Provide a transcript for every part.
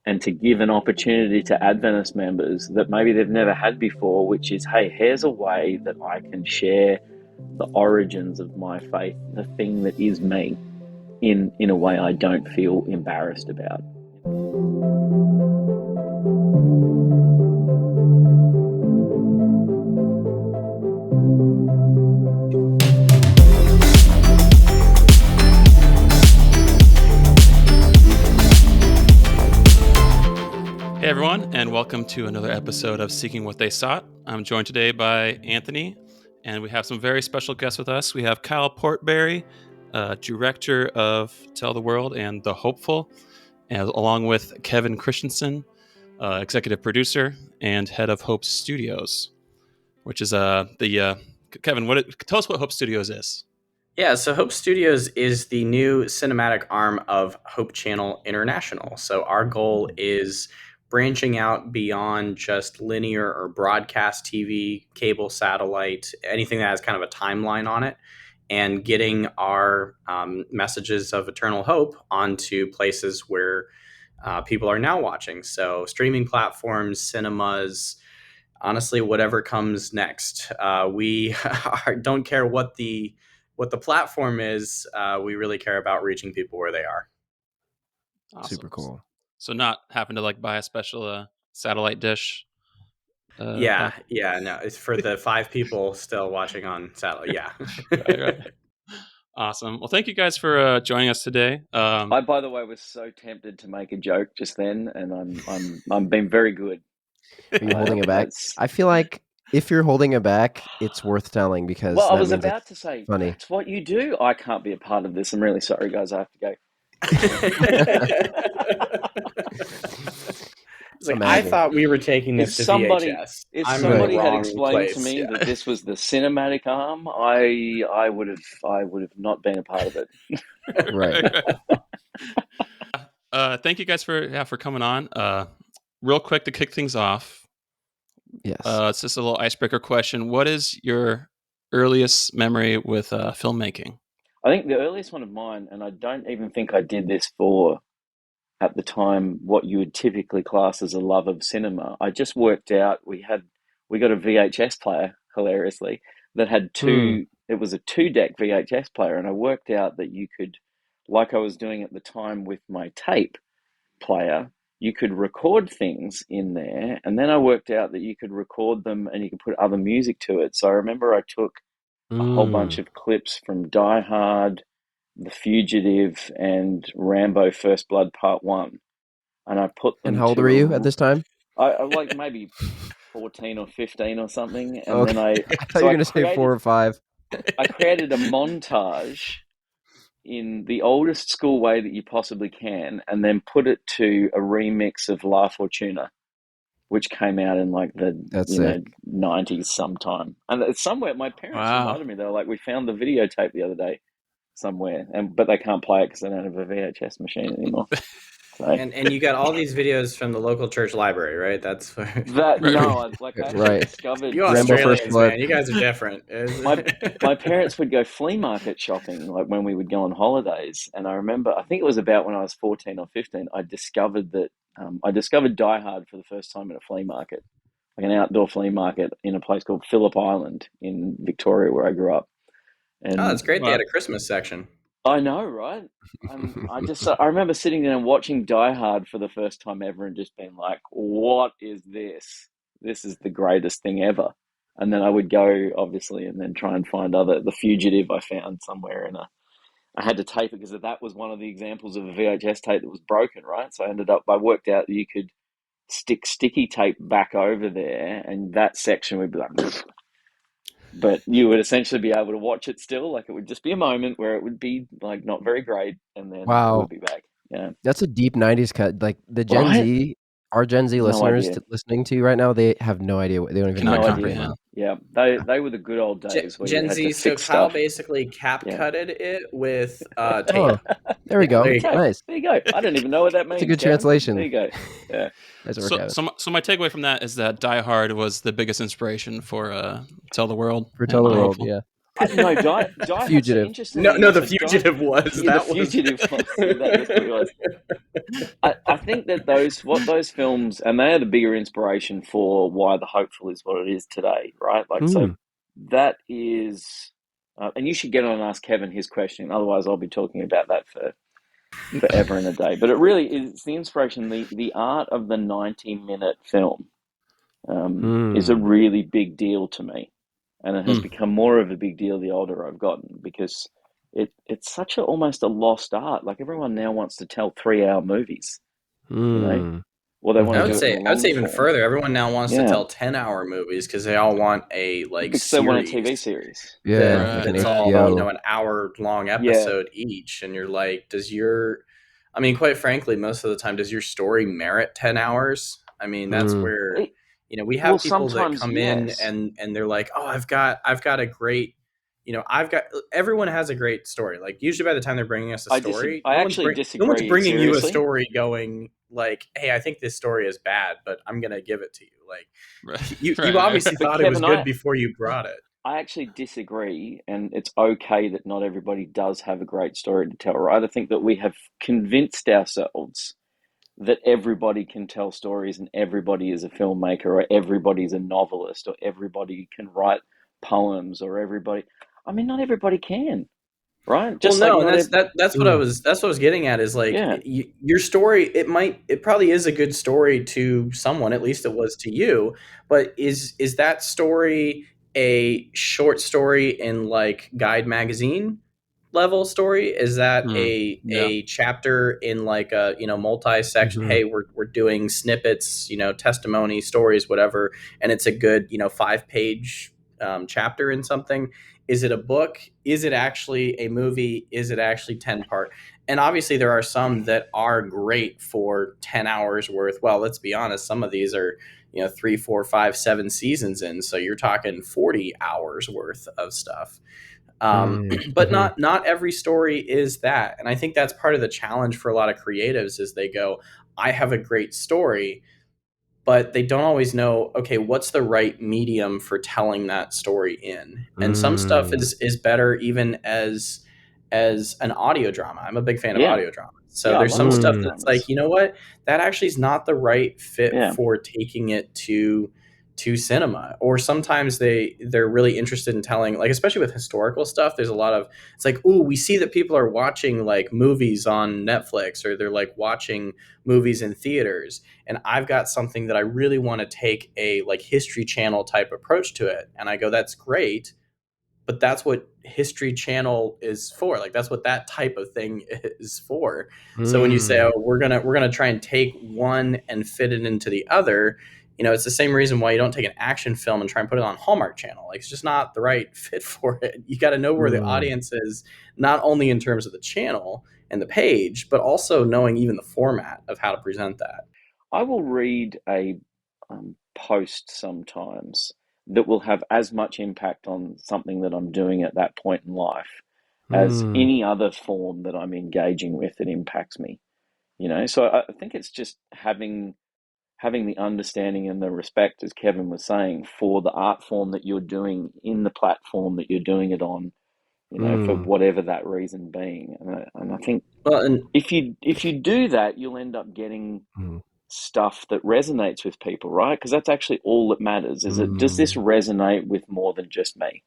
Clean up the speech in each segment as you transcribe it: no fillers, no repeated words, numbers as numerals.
and to give an opportunity to Adventist members that maybe they've never had before, which is, hey, here's a way that I can share the origins of my faith, the thing that is me, in a way I don't feel embarrassed about. Hey everyone, and welcome to another episode of Seeking What They Sought. I'm joined today by Anthony, and we have some very special guests with us. We have Kyle Portberry, director of Tell the World and The Hopeful, and along with Kevin Christensen, executive producer and head of Hope Studios, which is Kevin. Tell us what Hope Studios is. Yeah, so Hope Studios is the new cinematic arm of Hope Channel International. So our goal is branching out beyond just linear or broadcast TV, cable, satellite, anything that has kind of a timeline on it, and getting our messages of eternal hope onto places where people are now watching. So streaming platforms, cinemas, honestly, whatever comes next. We don't care what the platform is. We really care about reaching people where they are. Awesome. Super cool. So not having to buy a special satellite dish. No, it's for the 5 people still watching on satellite. Yeah. Right. Awesome. Well, thank you guys for joining us today. I, by the way, was so tempted to make a joke just then, and I'm being very good. Are you holding it back? I feel like if you're holding it back, it's worth telling because I that was means about to say, funny. That's what you do. I can't be a part of this. I'm really sorry, guys. I have to go. It's like, I thought we were taking this to VHS. If somebody had explained to me that this was the cinematic arm, I would have not been a part of it. Right. Thank you guys for coming on. Real quick to kick things off. Yes. It's just a little icebreaker question. What is your earliest memory with filmmaking? I think the earliest one of mine, and I don't even think I did this for, at the time, what you would typically class as a love of cinema. I just worked out, we got a VHS player, hilariously, that had it was a 2-deck VHS player, and I worked out that you could, like I was doing at the time with my tape player, you could record things in there, and then I worked out that you could record them and you could put other music to it. So I remember I took a whole bunch of clips from Die Hard, The Fugitive, and Rambo First Blood Part 1, and I put them. And how old were you at this time? I like maybe 14 or 15 or something, and okay. then I thought you were going to say 4 or 5. I created a montage in the oldest school way that you possibly can, and then put it to a remix of La Fortuna, which came out in the 90s sometime. And it's somewhere, my parents reminded me, they were like, we found the videotape the other day somewhere, but they can't play it because they don't have a VHS machine anymore. So. And you got all these videos from the local church library, right? That's that. No, I discovered. You Australians, man, you guys are different. my parents would go flea market shopping, when we would go on holidays, and I remember, I think it was about when I was 14 or 15, I discovered Die Hard for the first time at a flea market, like an outdoor flea market in a place called Phillip Island in Victoria, where I grew up. And that's great. They had a Christmas section. I know, right? I remember sitting there and watching Die Hard for the first time ever and just being like, what is this? This is the greatest thing ever. And then I would go, obviously, and then try and find The Fugitive I found somewhere I had to tape it because that was one of the examples of a VHS tape that was broken, right? So I worked out that you could stick sticky tape back over there, and that section would be like... But you would essentially be able to watch it still. It would just be a moment where it would be not very great, and then it would be back. Yeah, that's a deep 90s cut. The Gen Z, our Gen Z listeners listening to you right now, they have no idea what they don't even know. Idea. Yeah, they were the good old days. Gen Z. So Kyle basically cutted it with tape. Oh, there we go. Nice. There you go. I don't even know what that means. It's a good translation. There you go. Yeah. So my takeaway from that is that Die Hard was the biggest inspiration for Tell the World. For Tell the World, yeah. No, Die Hard. So Fugitive. interestingly No, enough, The so Die, Fugitive was. yeah, The That was. Fugitive was. That's what it was. I think that those films, and they are the bigger inspiration for why The Hopeful is what it is today, right? Like, so that is, and you should get on and ask Kevin his question. Otherwise, I'll be talking about that for forever and a day. But it really is the inspiration. The art of the 90-minute film is a really big deal to me, and it has become more of a big deal the older I've gotten, because it's such almost a lost art. Like, everyone now wants to tell 3-hour movies, you know, or they want to do it in a I would long say even form. further. Everyone now wants to tell 10-hour movies because they all want a Because they want a TV series series. that's all HBO. an hour-long episode each, and you're like, I mean, quite frankly, most of the time, does your story merit 10 hours? I mean, that's where we have people that come in and they're like, oh, I've got a great, everyone has a great story. Like, usually by the time they're bringing us a story, I no actually one's disagree. bringing you a Seriously, story going like, hey, I think this story is bad, but I'm gonna give it to you. Like, you obviously thought Kevin, it was good before you brought it. I actually disagree, and it's okay that not everybody does have a great story to tell, right? I think that we have convinced ourselves that everybody can tell stories, and everybody is a filmmaker, or everybody's a novelist, or everybody can write poems, or everybody. I mean, not everybody can, right? Just well, no, like and that's what I was getting at, is like, yeah, your story. It probably is a good story to someone, at least it was to you. But is that story a short story in like Guide magazine level story? Is that a chapter in like a multi-section? Hey, we're doing snippets, testimony stories, whatever, and it's a good 5-page chapter in something. Is it a book? Is it actually a movie? Is it actually 10-part? And obviously there are some that are great for 10 hours worth. Well, let's be honest, some of these are 3, 4, 5, 7 seasons in, so you're talking 40 hours worth of stuff. But not every story is that. And I think that's part of the challenge for a lot of creatives, is they go, I have a great story, but they don't always know, okay, what's the right medium for telling that story in. And some stuff is better even as an audio drama. I'm a big fan of audio dramas. So I there's love some stuff audio that's dramas. like, you know what, that actually is not the right fit for taking it to cinema. Or sometimes they're really interested in telling, like, especially with historical stuff, there's a lot of, it's like, ooh, we see that people are watching like movies on Netflix, or they're like watching movies in theaters, and I've got something that I really want to take a like History Channel type approach to it. And I go, that's great, but that's what History Channel is for. Like, that's what that type of thing is for. So when you say, oh, we're gonna try and take one and fit it into the other, it's the same reason why you don't take an action film and try and put it on Hallmark Channel. Like, it's just not the right fit for it. You got to know where the audience is, not only in terms of the channel and the page, but also knowing even the format of how to present that. I will read a post sometimes that will have as much impact on something that I'm doing at that point in life as any other form that I'm engaging with that impacts me. So I think it's just having the understanding and the respect, as Kevin was saying, for the art form that you're doing in the platform that you're doing it on, for whatever that reason being. And I think if you do that, you'll end up getting stuff that resonates with people, right? Because that's actually all that matters. Does this resonate with more than just me?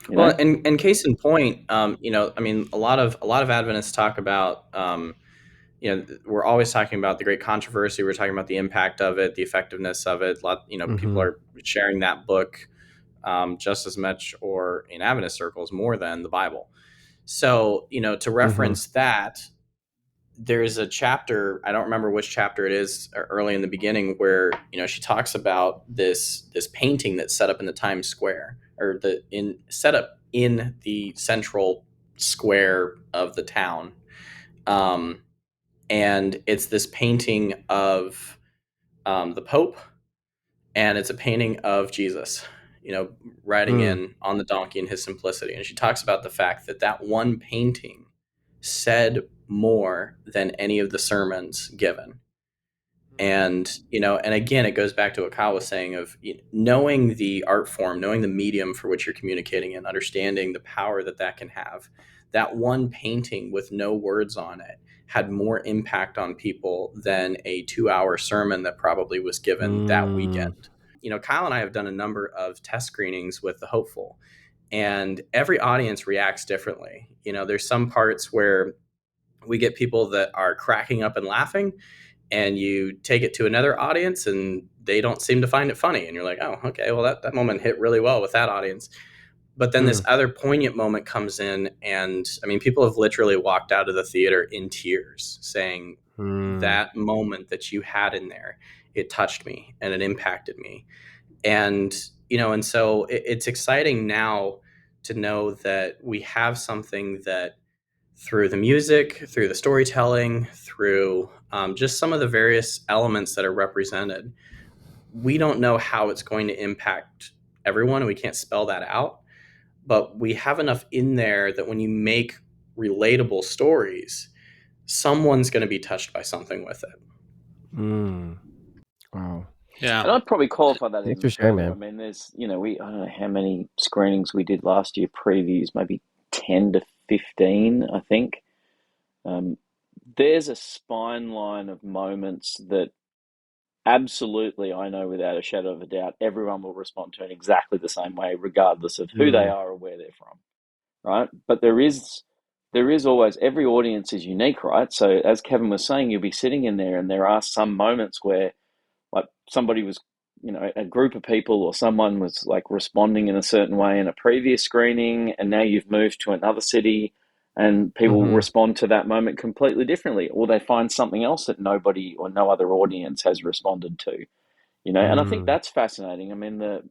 Well, and case in point, I mean, a lot of Adventists talk about, we're always talking about the great controversy. We're talking about the impact of it, the effectiveness of it. People are sharing that book just as much, or in Adventist circles, more than the Bible. So, to reference that, there's a chapter, I don't remember which chapter it is, early in the beginning, where she talks about this painting that's set up in the Times Square, or set up in the central square of the town, and it's this painting of the Pope, and it's a painting of Jesus, riding in on the donkey in his simplicity. And she talks about the fact that one painting said more than any of the sermons given. And, and again, it goes back to what Kyle was saying of knowing the art form, knowing the medium for which you're communicating and understanding the power that can have. That one painting with no words on it had more impact on people than a 2-hour sermon that probably was given that weekend. Kyle and I have done a number of test screenings with the Hopeful, and every audience reacts differently. There's some parts where we get people that are cracking up and laughing, and you take it to another audience and they don't seem to find it funny. And you're like, oh, okay, well, that moment hit really well with that audience. But then this other poignant moment comes in, and I mean, people have literally walked out of the theater in tears saying that moment that you had in there, it touched me and it impacted me. And, and so it's exciting now to know that we have something that, through the music, through the storytelling, through just some of the various elements that are represented, we don't know how it's going to impact everyone, and we can't spell that out. But we have enough in there that when you make relatable stories, someone's going to be touched by something with it. Wow. Yeah. And I'd probably qualify that Thanks even for sharing, further. man. I mean, there's, I don't know how many screenings we did last year, previews, maybe 10 to 15, I think. There's a spine line of moments that absolutely, I know without a shadow of a doubt, everyone will respond to in exactly the same way, regardless of who they are or where they're from, right? But there is always, every audience is unique, right? So as Kevin was saying, you'll be sitting in there and there are some moments where like somebody was, a group of people or someone was like responding in a certain way in a previous screening, and now you've moved to another city and people respond to that moment completely differently, or they find something else that nobody or no other audience has responded to, and I think that's fascinating. I mean, the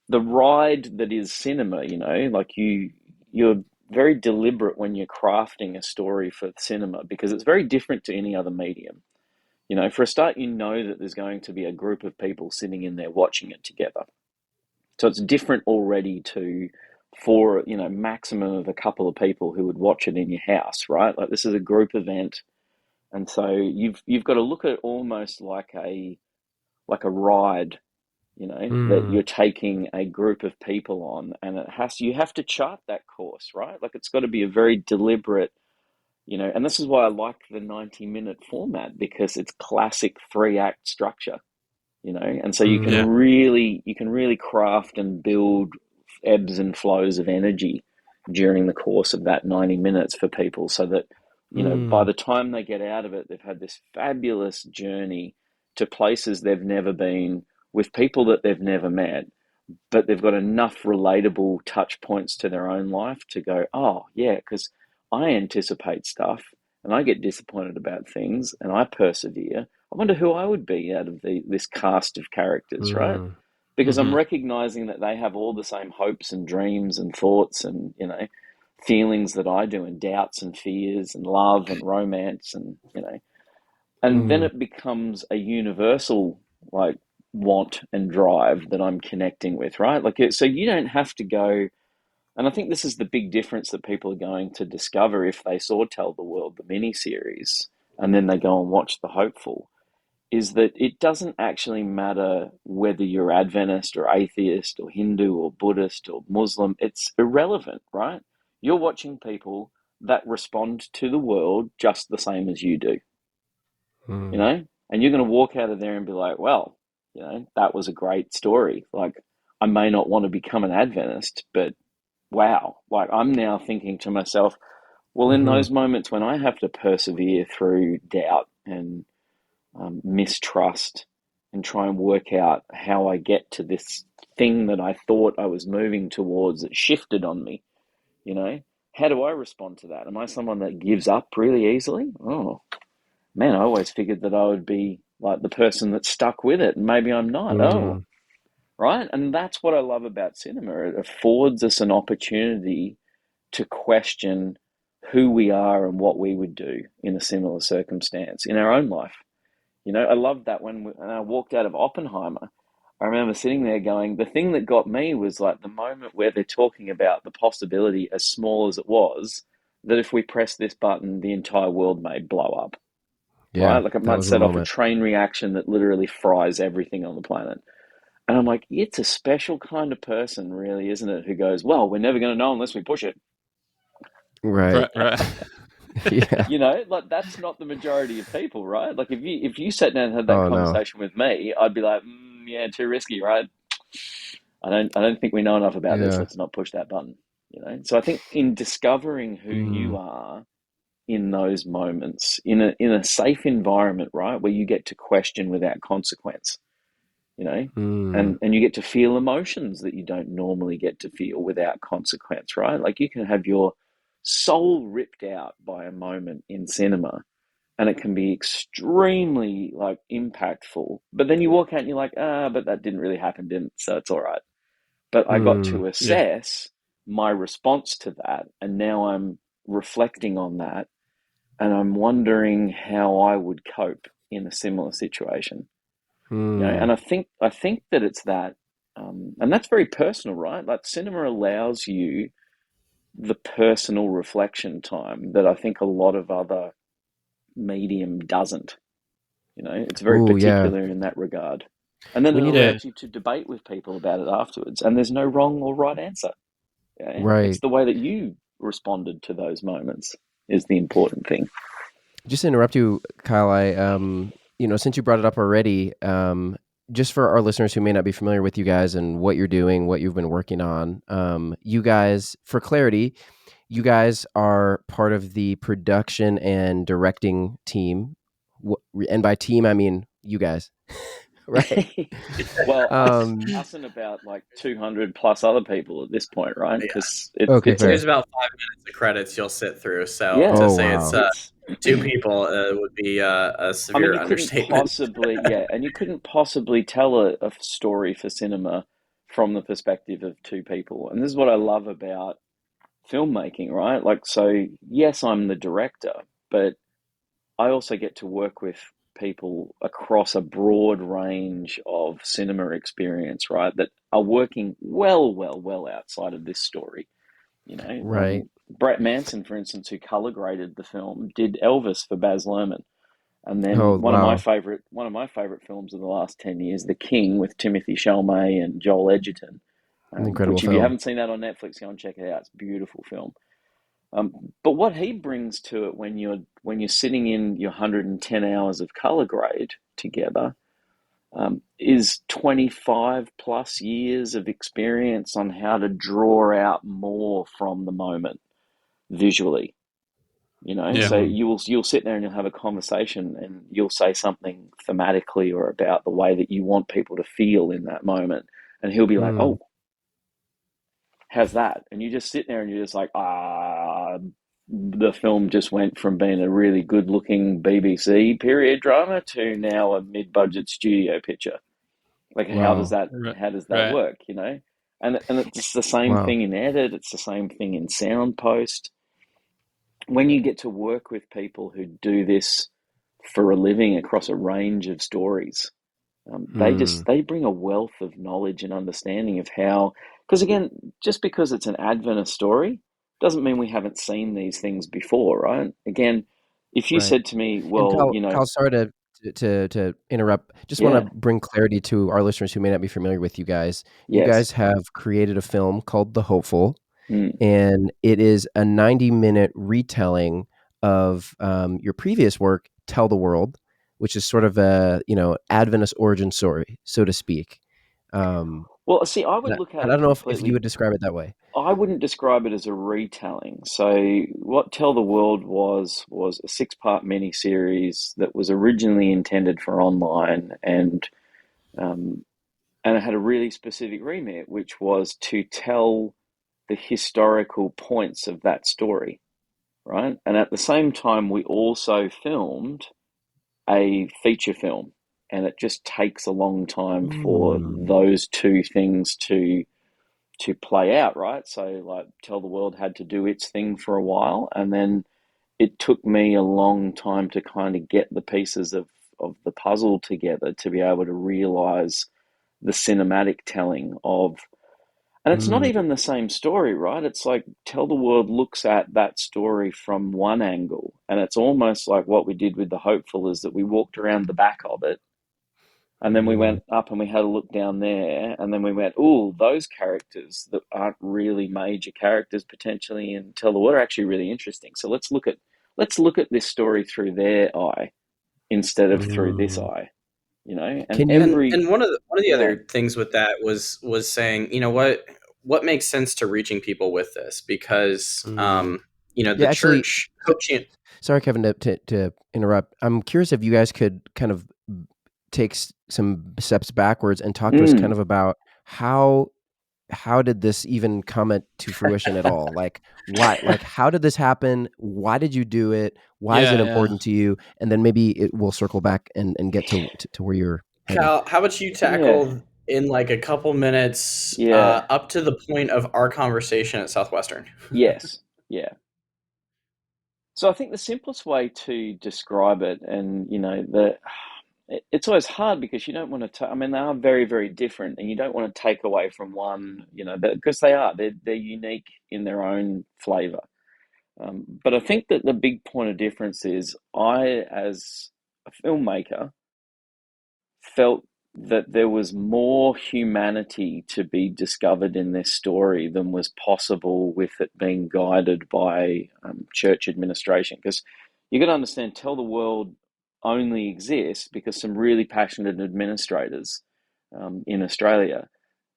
ride that is cinema, like you're very deliberate when you're crafting a story for cinema because it's very different to any other medium. For a start, that there's going to be a group of people sitting in there watching it together. So it's different already for maximum of a couple of people who would watch it in your house, right? Like this is a group event. And so you've got to look at it almost like a ride, that you're taking a group of people on, and you have to chart that course, right? Like it's got to be a very deliberate, and this is why I like the 90-minute format, because it's classic 3-act structure, and so you can really craft and build ebbs and flows of energy during the course of that 90 minutes for people, so that, by the time they get out of it, they've had this fabulous journey to places they've never been with people that they've never met, but they've got enough relatable touch points to their own life to go, oh, yeah, because I anticipate stuff and I get disappointed about things and I persevere. I wonder who I would be out of this cast of characters, right? Because I'm recognizing that they have all the same hopes and dreams and thoughts and, feelings that I do, and doubts and fears and love and romance and, and then it becomes a universal, like, want and drive that I'm connecting with, right? Like, so you don't have to go, and I think this is the big difference that people are going to discover if they saw Tell the World, the mini-series, and then they go and watch The Hopeful, is that it doesn't actually matter whether you're Adventist or atheist or Hindu or Buddhist or Muslim. It's irrelevant, right? You're watching people that respond to the world just the same as you do, and you're going to walk out of there and be like, well, that was a great story. Like, I may not want to become an Adventist, but wow, like I'm now thinking to myself, well, in those moments when I have to persevere through doubt and mistrust and try and work out how I get to this thing that I thought I was moving towards that shifted on me, how do I respond to that? Am I someone that gives up really easily? Oh, man, I always figured that I would be like the person that stuck with it, and maybe I'm not. Oh, right. And that's what I love about cinema. It affords us an opportunity to question who we are and what we would do in a similar circumstance in our own life. I love that when I walked out of Oppenheimer, I remember sitting there going, the thing that got me was like the moment where they're talking about the possibility, as small as it was, that if we press this button, the entire world may blow up. right? Yeah, Like it that might was a set off a moment. train reaction that literally fries everything on the planet. And I'm like, it's a special kind of person, really, isn't it? Who goes, well, we're never going to know unless we push it. Right. Right. Yeah. You know, like that's not the majority of people, right? Like if you sat down and had that Oh no. conversation with me, I'd be like, yeah, too risky, right? I don't think we know enough about this. Yeah. Let's not push that button. You know. So I think in discovering who Mm. you are in those moments, in a safe environment, right, where you get to question without consequence, you know, Mm. and you get to feel emotions that you don't normally get to feel without consequence, right? Like you can have your soul ripped out by a moment in cinema and it can be extremely like impactful, but then you walk out and you're like, but that didn't really happen, didn't it? So it's all right. But I got Mm. to Yeah. assess my response to that, and now I'm reflecting on that, and I'm wondering how I would cope in a similar situation. You know, Mm. and I think that it's that, and that's very personal, right? Like cinema allows you the personal reflection time that I think a lot of other medium doesn't. You know, it's very Ooh, yeah. particular in that regard. And then We it need to. Yeah. allows you to debate with people about it afterwards, and there's no wrong or right answer. Yeah? It's Right. the way that you responded to those moments is the important thing. Just to interrupt you, Kyle, since you brought it up already, just for our listeners who may not be familiar with you guys and what you're doing, what you've been working on, you guys, for clarity, you guys are part of the production and directing team. And by team, I mean you guys, right? Well, Um, us and about like 200 plus other people at this point, right? Yeah. Because okay, it's a There's fair. about 5 minutes of credits you'll sit through. So yeah, to Oh, say it's wow. it's. two people would be a I mean, severe you couldn't understatement. possibly, yeah, and you couldn't possibly tell a story for cinema from the perspective of two people. And this is what I love about filmmaking, right? Like, so yes, I'm the director, but I also get to work with people across a broad range of cinema experience, right? That are working well outside of this story. You know, Right. Brett Manson, for instance, who color graded the film, did Elvis for Baz Luhrmann. And then Oh, wow. one of my favorite films of the last 10 years, The King, with Timothy Chalamet and Joel Edgerton. An incredible Which if you film. haven't seen that on Netflix, go and check it out. It's a beautiful film. But what he brings to it when you're sitting in your 110 hours of color grade together is 25 plus years of experience on how to draw out more from the moment visually. You know, Yeah. so Mm. you'll sit there and you'll have a conversation and you'll say something thematically or about the way that you want people to feel in that moment, and he'll be like, Mm. "Oh, how's that?" And you just sit there and you're just like, the film just went from being a really good looking BBC period drama to now a mid budget studio picture. Like Wow. how does that Right. work, you know? And it's the same Wow. thing in edit, it's the same thing in sound post. When you get to work with people who do this for a living across a range of stories, Mm. they bring a wealth of knowledge and understanding of how. Because again, just because it's an Adventist story doesn't mean we haven't seen these things before, right? Again, if you Right. said to me, And well, Kyle, you know, Kyle, sorry to interrupt. Just want to yeah, bring clarity to our listeners who may not be familiar with you guys. You yes, guys have created a film called The Hopeful, mm, and it is a 90-minute retelling of your previous work, Tell the World, which is sort of a Adventist origin story, so to speak. Um, well, see, I and would look I at it don't know if you completely. would describe it that way. I wouldn't describe it as a retelling. So, what Tell the World was a six-part miniseries that was originally intended for online, um, and it had a really specific remit, which was to tell the historical points of that story, right? And at the same time, we also filmed a feature film, and it just takes a long time for Mm. those two things to play out, right? So, like, Tell the World had to do its thing for a while, and then it took me a long time to kind of get the pieces of the puzzle together to be able to realize the cinematic telling of And it's not Mm. even the same story, right? It's like Tell the World looks at that story from one angle. And it's almost like what we did with The Hopeful is that we walked around the back of it. And then we Mm. went up and we had a look down there. And then we went, oh, those characters that aren't really major characters potentially in Tell the World are actually really interesting. So let's look at this story through their eye instead of through this Mm. eye, you know? And Can you? And one of the yeah, other things with that was saying, what makes sense to reaching people with this, because Mm. the Yeah, actually, church so, Hope Channel. sorry, Kevin, to interrupt. I'm curious if you guys could kind of take some steps backwards and talk to us kind mm, of about how did this even come to fruition at all? Like, why? Like, how did this happen? Why did you do it? Why is it Yeah. important to you? And then maybe it will circle back and get to where you're heading. Cal, how about you yeah, tackle in like a couple minutes, yeah, up to the point of our conversation at Southwestern? yes, yeah. So I think the simplest way to describe it, and it's always hard because you don't want to. I mean, they are very, very different, and you don't want to take away from one, because they are. They're unique in their own flavor. But I think that the big point of difference is I, as a filmmaker, felt that there was more humanity to be discovered in this story than was possible with it being guided by church administration. Because you got to understand, Tell the World only exists because some really passionate administrators in Australia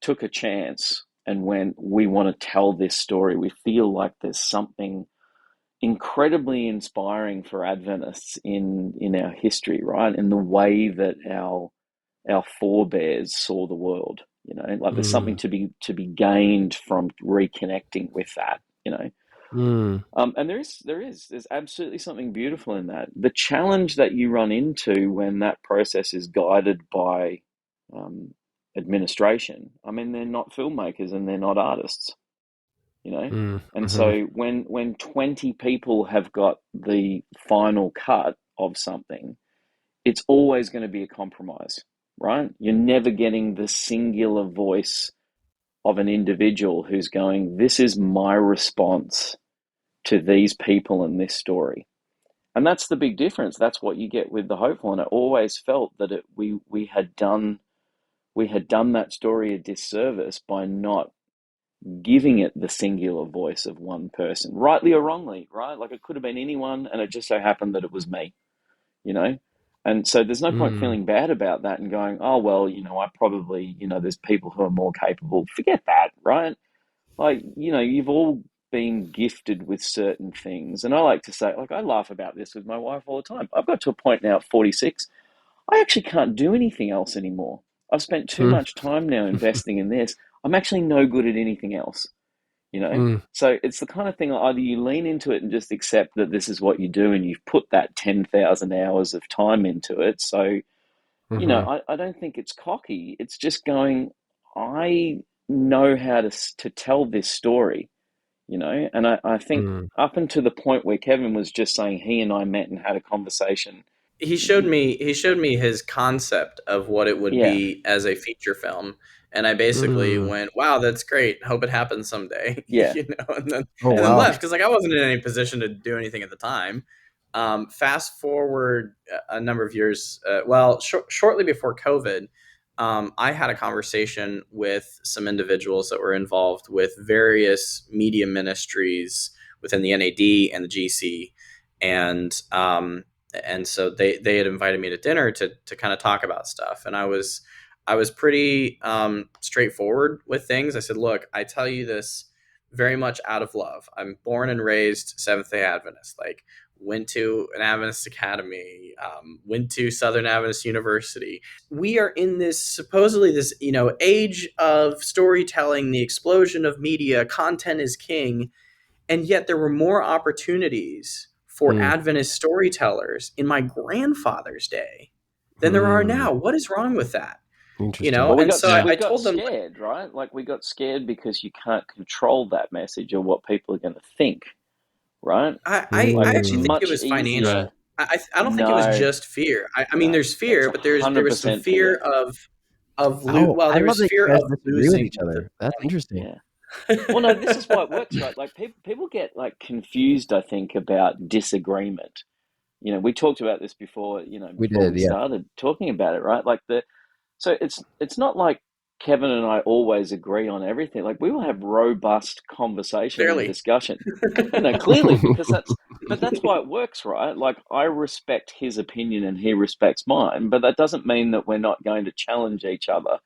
took a chance and went, we want to tell this story. We feel like there's something incredibly inspiring for Adventists in our history, right? In the way that our forebears saw the world. Like there's something Mm. to be gained from reconnecting with that. Mm. And there's absolutely something beautiful in that. The challenge that you run into when that process is guided by um, administration. I mean, they're not filmmakers and they're not artists. you know. Mm. And Mhm. so when 20 people have got the final cut of something, it's always going to be a compromise, right? You're never getting the singular voice of an individual who's going, this is my response to these people and this story. And that's the big difference. That's what you get with The Hopeful. And I always felt that we had done that story a disservice by not giving it the singular voice of one person, rightly or wrongly, right? Like it could have been anyone, and it just so happened that it was me, you know? And so there's no point Mm. feeling bad about that and going, oh, well, I probably, there's people who are more capable. Forget that, right? Like, you've all been gifted with certain things. And I like to say, like, I laugh about this with my wife all the time. I've got to a point now at 46, I actually can't do anything else anymore. I've spent too Mm. much time now investing in this. I'm actually no good at anything else, you know? Mm. So it's the kind of thing either you lean into it and just accept that this is what you do and you've put that 10,000 hours of time into it. So, Mhm. I don't think it's cocky. It's just going, I know how to tell this story, And I think Mm. up until the point where Kevin was just saying he and I met and had a conversation. He showed me his concept of what it would Yeah, be as a feature film, and I basically Mm. went, "Wow, that's great. Hope it happens someday." yeah, And then Oh, and then wow. left because like I wasn't in any position to do anything at the time. Fast forward a number of years, shortly before COVID, I had a conversation with some individuals that were involved with various media ministries within the NAD and the GC, and so they had invited me to dinner to kind of talk about stuff, and I was pretty straightforward with things. I said, look, I tell you this very much out of love. I'm born and raised Seventh-day Adventist. Like, went to an Adventist academy, went to Southern Adventist University. We are in this supposedly this age of storytelling, the explosion of media, content is king, and yet there were more opportunities for Mm. Adventist storytellers in my grandfather's day than there are Mm. now. What is wrong with that? Interesting. Well, we And got so I, Yeah. we I got told them, scared, right? Like we got scared because you can't control that message or what people are going to think, right? I Like it's actually think Mm. it much was Right. easier. financial. I don't think it was No, just fear. I mean, no, there's it's fear, a but there's there hundred was some percent fear fear. of Oh, well, I there love was that fear you guys of disagree with losing each the other. That's interesting. Yeah. Well, no, this is why it works, right? Like people get like confused, I think, about disagreement. We talked about this before, We before did, we yeah. started talking about it, right? So it's not like Kevin and I always agree on everything. Like we will have robust conversation and clearly. discussion. No, clearly, because that's why it works, right? Like I respect his opinion and he respects mine, but that doesn't mean that we're not going to challenge each other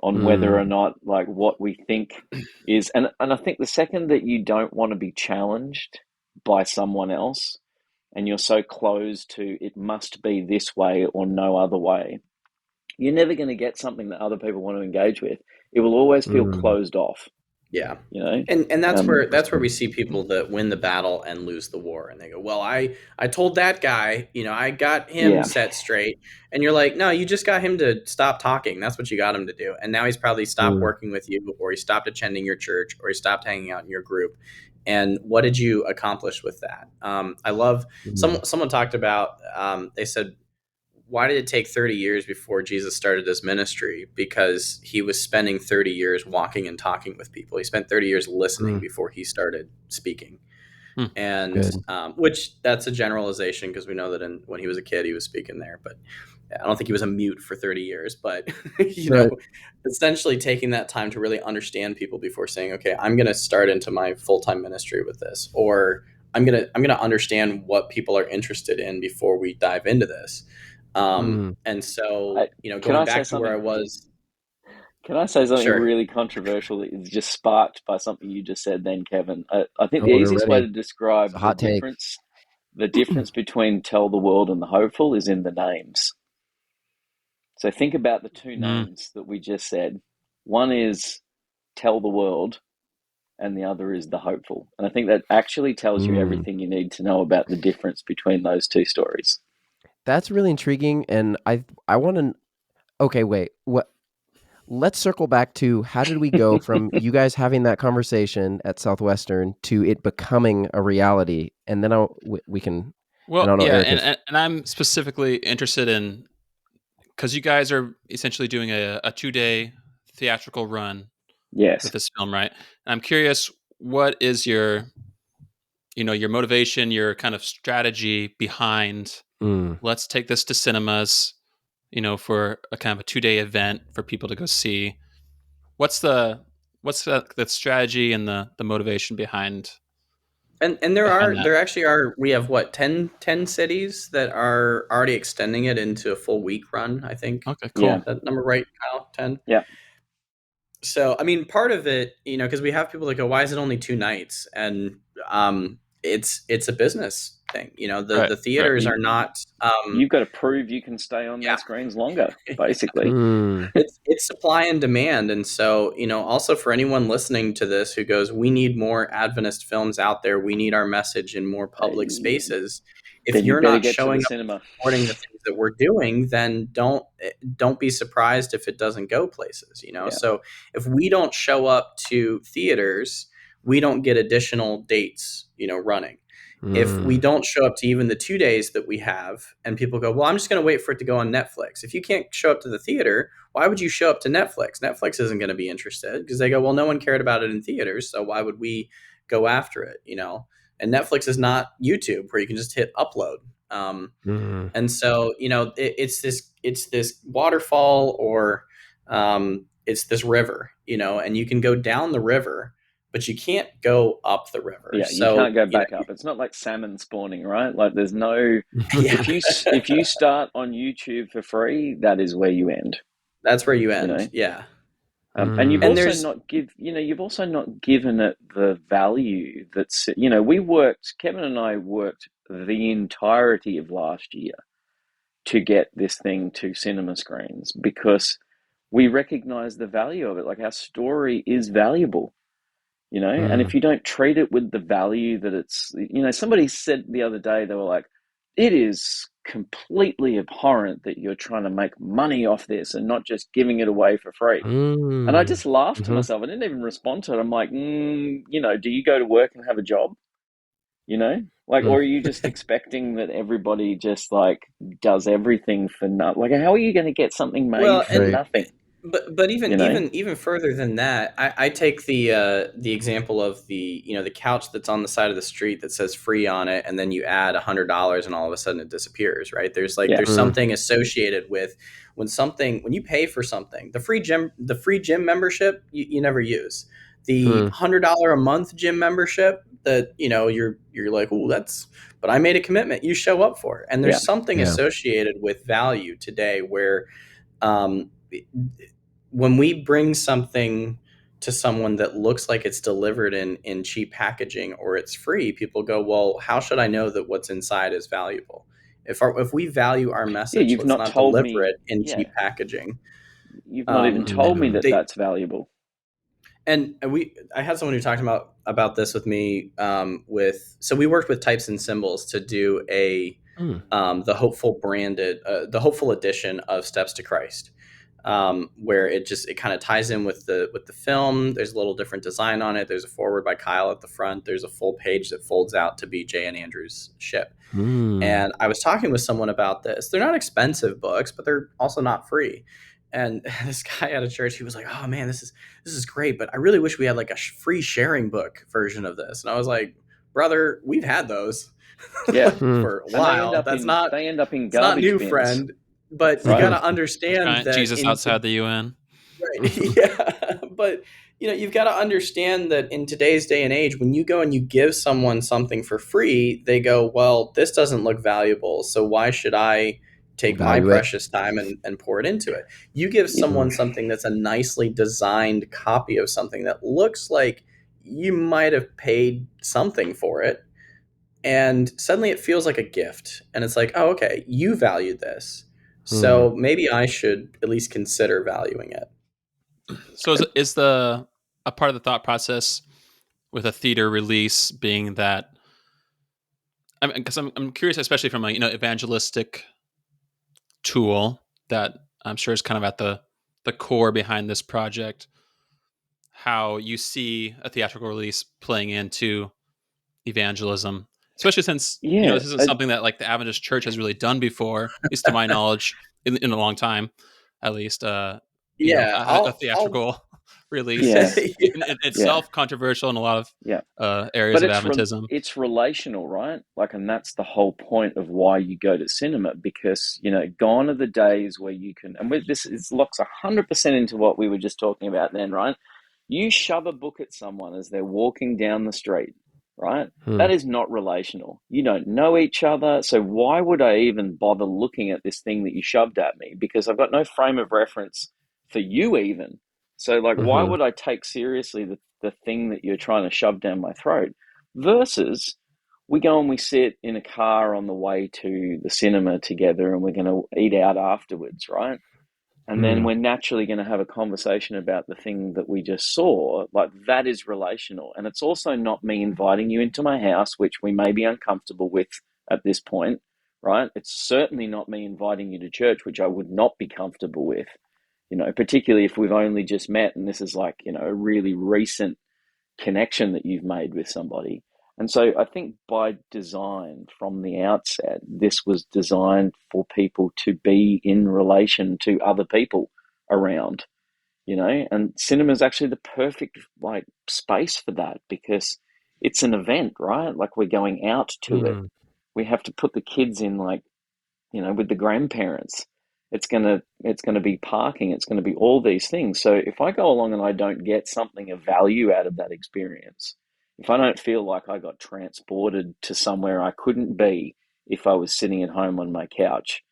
on whether Mm, or not like what we think is. And I think the second that you don't want to be challenged by someone else and you're so closed to it must be this way or no other way, you're never going to get something that other people want to engage with. It will always feel mm, closed off, Yeah. you know? And that's where interesting. we see people that win the battle and lose the war. And they go, well, I told that guy, I got him Yeah. set straight. And you're like, no, you just got him to stop talking. That's what you got him to do. And now he's probably stopped Mm, working with you, or he stopped attending your church, or he stopped hanging out in your group. And what did you accomplish with that? I love mm, someone talked about, they said, why did it take 30 years before Jesus started his ministry? Because he was spending 30 years walking and talking with people. He spent 30 years listening mm. before he started speaking. Hmm. And Good. which that's a generalization, because we know that when he was a kid, he was speaking there. But I don't think he was a mute for 30 years. But, Right. essentially taking that time to really understand people before saying, okay, I'm going to start into my full-time ministry with this, or I'm going to understand what people are interested in before we dive into this. Mm. And so, I, can going I say back to where I something? was, Can I say something sure. really controversial that is just sparked by something you just said then, Kevin? I think Oh, the we're easiest way ready. to It's a describe hot take. the difference between Tell the World and The Hopeful is in the names. So think about the two Mm. names that we just said. One is Tell the World, and the other is The Hopeful. And I think that actually tells you Mm. everything you need to know about the difference between those two stories. That's really intriguing, and I want to. Okay, wait. What? Let's circle back to how did we go from you guys having that conversation at Southwestern to it becoming a reality, and then we can. And I Well, don't know, yeah, Eric, and, if and and I'm specifically interested in, because you guys are essentially doing a 2-day theatrical run with Yes. this film, right? And I'm curious, what is your motivation, your kind of strategy behind, mm, let's take this to cinemas, for a kind of a 2-day event for people to go see. What's the strategy and the motivation And behind that? there actually are, we have what, 10 cities that are already extending it into a full week run, I think. Okay, Yeah. cool. That number right, Kyle? 10? Yeah. So, I mean, part of it, because we have people that go, why is it only 2 nights? And it's a business thing. Right, The right. theaters are not, You've got to prove you can stay on their yeah. screens longer, basically. mm, It's supply and demand. And so, also for anyone listening to this who goes, we need more Adventist films out there, we need our message in more public spaces. If Then you you're better not get to the showing up and cinema. supporting the things that we're doing, then don't be surprised if it doesn't go places. Yeah. So if we don't show up to theaters, we don't get additional dates, running. If we mm, don't show up to even the 2 days that we have, and people go, well, I'm just going to wait for it to go on Netflix. If you can't show up to the theater, why would you show up to Netflix? Netflix isn't going to be interested, because they go, well, no one cared about it in theaters, so why would we go after it? And Netflix is not YouTube where you can just hit upload. mm. And so, it's this waterfall, or it's this river, and you can go down the river, but you can't go up the river. Yeah, you So, can't go back up. It's not like salmon spawning, right? Like there's no yeah, if you start on YouTube for free, that is where you end, that's where you you end. know. Yeah. And you've And Mm, also there's, not you've also not given it the value that's, Kevin and I worked the entirety of last year to get this thing to cinema screens because we recognize the value of it. Like our story is valuable, and mm, if you don't treat it with the value that somebody said the other day, they were like, it is completely abhorrent that you're trying to make money off this and not just giving it away for free. And I mm, just laughed to mhm, myself. I didn't even respond to it. I'm like, do you go to work and have a job? Like, mm. or are you just expecting that everybody just like does everything for nothing? Like, how are you going to get something made well, for and Right. nothing? But you know? even further than that, I take the example of the couch that's on the side of the street that says free on it, and then you add $100 and all of a sudden it disappears, right? Yeah. There's something associated with when you pay for something. The free gym membership you never use. The $100 a month gym membership that you're like, oh, that's, but I made a commitment. You show up for it, and Yeah. there's something Yeah. associated with value today where um, when we bring something to someone that looks like it's delivered in cheap packaging or it's free, people go, well, how should I know that what's inside is valuable? If we value our Yeah, message, you've let's not not told deliver me. it in Yeah, cheap packaging. you've not even told me that They that's valuable. I had someone who talked about this with me. So we worked with Types and Symbols to do the hopeful edition of Steps to Christ, where it kind of ties in with the film. There's a little different design on it. There's a foreword by Kyle at the front. There's a full page that folds out to be Jay and Andrew's ship. And I was talking with someone about this. They're not expensive books, but they're also not free. And this guy at a church, he was like, "Oh man, this is great, but I really wish we had like a free sharing book version of this." And I was like, "Brother, we've had those Yeah, for a and while. they end up in It's not garbage new, bins, friend." But you got right? to understand Giant that Jesus outside the UN. right, yeah, but you've got to understand that in today's day and age, when you go and you give someone something for free, they go, well, this doesn't look valuable, so why should I take my Value it. precious time and pour it into it? You give You- someone something that's a nicely designed copy of something that looks like you might have paid something for it, and suddenly it feels like a gift, and it's like, oh, okay, you value this, so maybe I should at least consider valuing it. So is the a part of the thought process with a theater release being that, I mean, because I'm curious, especially from a evangelistic tool that I'm sure is kind of at the core behind this project, how you see a theatrical release playing into evangelism, especially since yeah, this isn't something that like the Adventist Church has really done before, at least to my knowledge, in a long time, at least. Yeah, A I'll theatrical release yeah, is in yeah, itself controversial in a lot of yeah. areas But of Adventism. it's relational, right? Like, and that's the whole point of why you go to cinema, because gone are the days where you can, and this is locks 100% into what we were just talking about then, right? You shove a book at someone as they're walking down the street, right? That is not relational. You don't know each other, so why would I even bother looking at this thing that you shoved at me? Because I've got no frame of reference for you even. So, like, why would I take seriously the thing that you're trying to shove down my throat? Versus, we go and we sit in a car on the way to the cinema together and we're going to eat out afterwards, right? And then we're naturally going to have a conversation about the thing that we just saw. Like, that is relational. And it's also not me inviting you into my house, which we may be uncomfortable with at this point, right? It's certainly not me inviting you to church, which I would not be comfortable with, particularly if we've only just met and this is like, a really recent connection that you've made with somebody. And so I think by design from the outset, this was designed for people to be in relation to other people around, and cinema is actually the perfect like space for that, because it's an event, right? Like, we're going out to it. We have to put the kids in, like, with the grandparents. It's gonna be parking. It's gonna be all these things. So if I go along and I don't get something of value out of that experience, if I don't feel like I got transported to somewhere I couldn't be if I was sitting at home on my couch,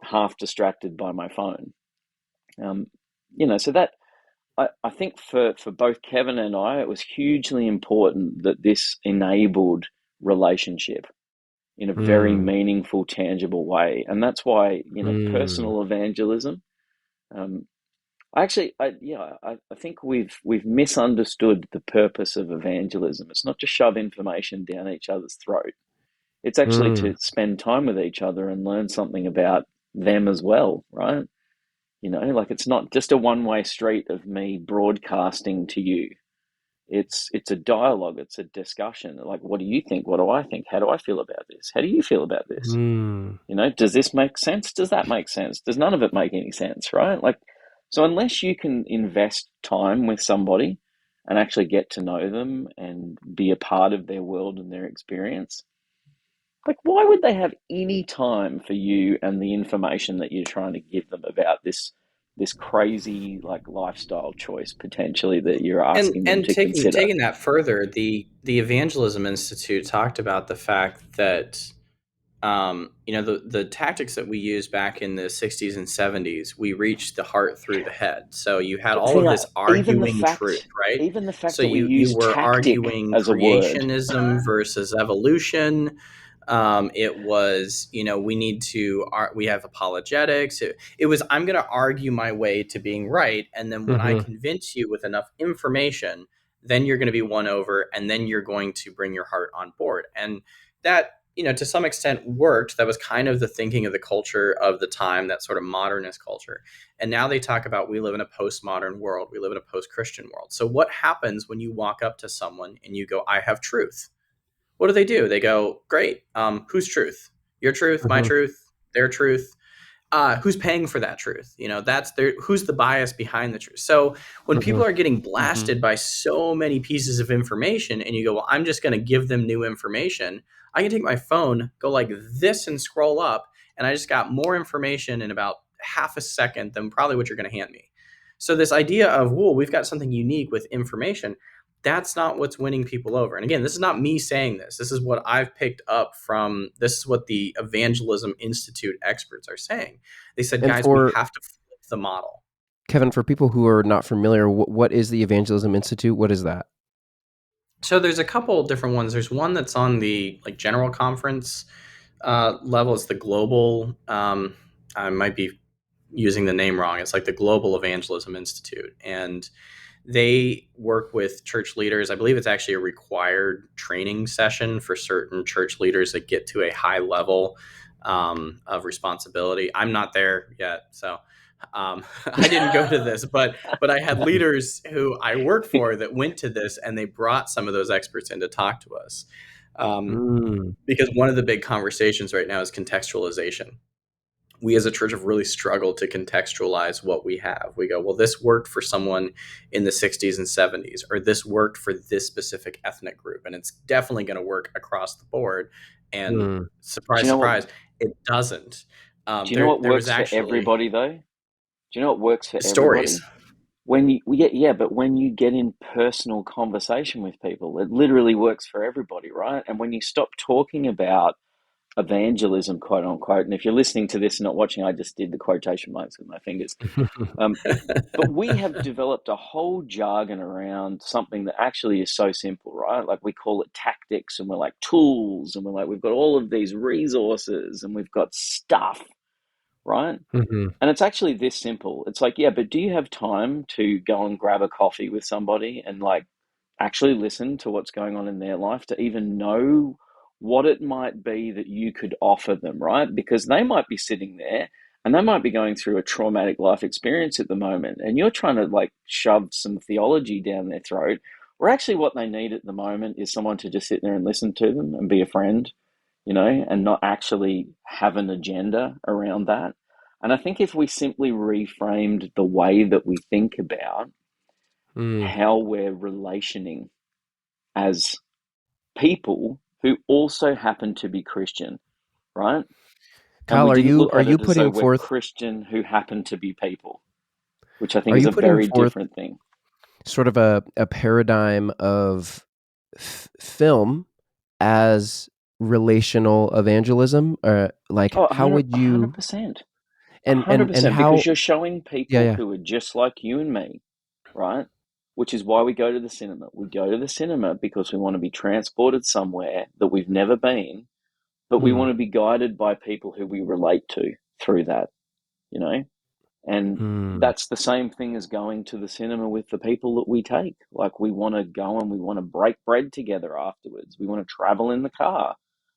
half distracted by my phone, so that I think for both Kevin and I, it was hugely important that this enabled relationship in a very meaningful, tangible way. And that's why, personal evangelism. I actually, I think we've misunderstood the purpose of evangelism. It's not to shove information down each other's throat. It's actually to spend time with each other and learn something about them as well, right? Like, it's not just a one-way street of me broadcasting to you. It's a dialogue. It's a discussion. Like, what do you think? What do I think? How do I feel about this? How do you feel about this? Does this make sense? Does that make sense? Does none of it make any sense, right? Like, So unless you can invest time with somebody and actually get to know them and be a part of their world and their experience, like, why would they have any time for you and the information that you're trying to give them about this crazy like lifestyle choice potentially that you're asking them And to taking consider? that further, the Evangelism Institute talked about the fact that the tactics that we used back in the 60s and 70s, we reached the heart through the head. So you had But all of see, this arguing truth, right? even the fact So that we you use were tactic arguing as a word, creationism versus evolution. It was, we need to, we have apologetics. It was, I'm going to argue my way to being right. And then when I Mm-hmm. convince you with enough information, then you're going to be won over, and then you're going to bring your heart on board. And that, to some extent worked. That was kind of the thinking of the culture of the time, that sort of modernist culture. And now they talk about, we live in a postmodern world. We live in a post-Christian world. So what happens when you walk up to someone and you go, I have truth? What do? They go, great. Whose truth? Your truth, my Mm-hmm. truth, their truth. Who's paying for that truth? That's their, who's the bias behind the truth. So when Mm-hmm. people are getting Mm-hmm. blasted by so many pieces of information, and you go, well, I'm just going to give them new information. I can take my phone, go like this and scroll up, and I just got more information in about half a second than probably what you're going to hand me. So this idea of, whoa, we've got something unique with information, that's not what's winning people over. And again, this is not me saying this. This is what I've picked up from, this is what the Evangelism Institute experts are saying. They said, And guys, we for have to flip the model. Kevin, for people who are not familiar, what is the Evangelism Institute? What is that? So there's a couple different ones. There's one that's on the like general conference level. It's the global. I might be using the name wrong. It's like the Global Evangelism Institute, and they work with church leaders. I believe it's actually a required training session for certain church leaders that get to a high level of responsibility. I'm not there yet, so I didn't go to this, but I had leaders who I work for that went to this, and they brought some of those experts in to talk to us. Mm. Because one of the big conversations right now is contextualization. We as a church have really struggled to contextualize what we have. We go, well, this worked for someone in the 60s and 70s, or this worked for this specific ethnic group, and it's definitely going to work across the board. And Mm. do surprise, you know what? surprise, it doesn't. Do you know what There was works for actually everybody though? Do you know what works for stories. everybody? When you yeah, but when you get in personal conversation with people, it literally works for everybody, right? And when you stop talking about evangelism, quote unquote, and if you're listening to this and not watching, I just did the quotation marks with my fingers. Um, but we have developed a whole jargon around something that actually is so simple, right? Like we call it tactics, and we're like tools, and we're like, we've got all of these resources, and we've got stuff, right? Mm-hmm. And it's actually this simple. It's like, yeah, but do you have time to go and grab a coffee with somebody and like actually listen to what's going on in their life to even know what it might be that you could offer them, right? Because they might be sitting there and they might be going through a traumatic life experience at the moment, and you're trying to like shove some theology down their throat, or actually what they need at the moment is someone to just sit there and listen to them and be a friend, and not actually have an agenda around that. And I think if we simply reframed the way that we think about Mm. how we're relationing as people who also happen to be Christian, right? And Kyle, we didn't look are at you it as though putting we're forth Christian who happen to be people, which I think are is you a putting very forth different thing. sort of a paradigm of film as relational evangelism, or like Oh, how would you 100%. and 100%, because how you're showing yeah, people yeah. who are just like you and me, right? Which is why we go to the cinema. We go to the cinema because we want to be transported somewhere that we've never been, but we Mm. want to be guided by people who we relate to through that, you know? And Mm. that's the same thing as going to the cinema with the people that we take. Like, we want to go and we want to break bread together afterwards. We want to travel in the car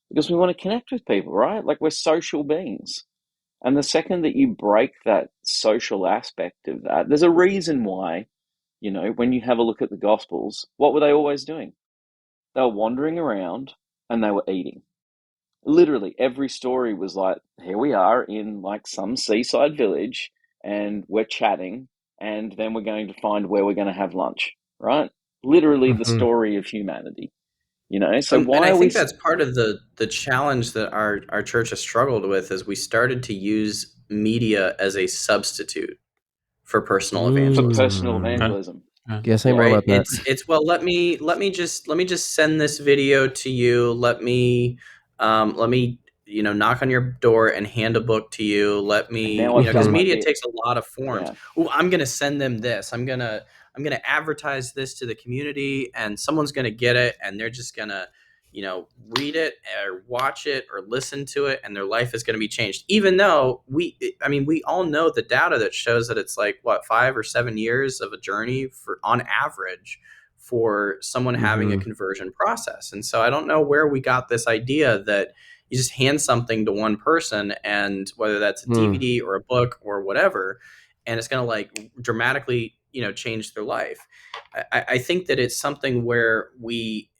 because we want to connect with people, right? Like, we're social beings. And the second that you break that social aspect of that, there's a reason why, when you have a look at the Gospels, what were they always doing? They were wandering around and they were eating. Literally every story was like, here we are in like some seaside village and we're chatting and then we're going to find where we're going to have lunch, right? Literally the Mhm. story of humanity, you know? So And why I are we think that's part of the challenge that our church has struggled with is we started to use media as a substitute for personal for personal evangelism. Okay. evangelism? Yeah, say more Yeah. Right? about that. It's well, let me just send this video to you. Let me knock on your door and hand a book to you. Let And me, now I've because done Mhm. my media bit. takes a lot of forms. Yeah. Oh, I'm gonna send them this. I'm gonna advertise this to the community, and someone's gonna get it, and they're just gonna read it or watch it or listen to it, and their life is going to be changed. Even though we all know the data that shows that it's like what 5 or 7 years of a journey for on average for someone having a Mhm. conversion process. And so I don't know where we got this idea that you just hand something to one person, and whether that's a Mm. DVD or a book or whatever, and it's going to like dramatically change their life. I think that it's something where we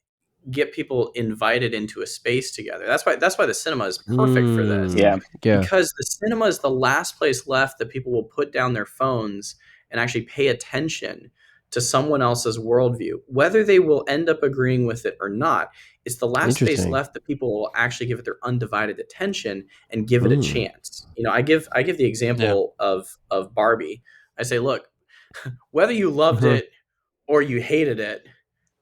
get people invited into a space together. That's why the cinema is perfect for this, Yeah. Mm. Yeah. because the cinema is the last place left that people will put down their phones and actually pay attention to someone else's worldview, whether they will end up agreeing with it or not. It's the last space Interesting. left that people will actually give it their undivided attention and give it a Mm. chance. I give the Yeah. example of Barbie. I say, look, whether you loved Mhm. it or you hated it,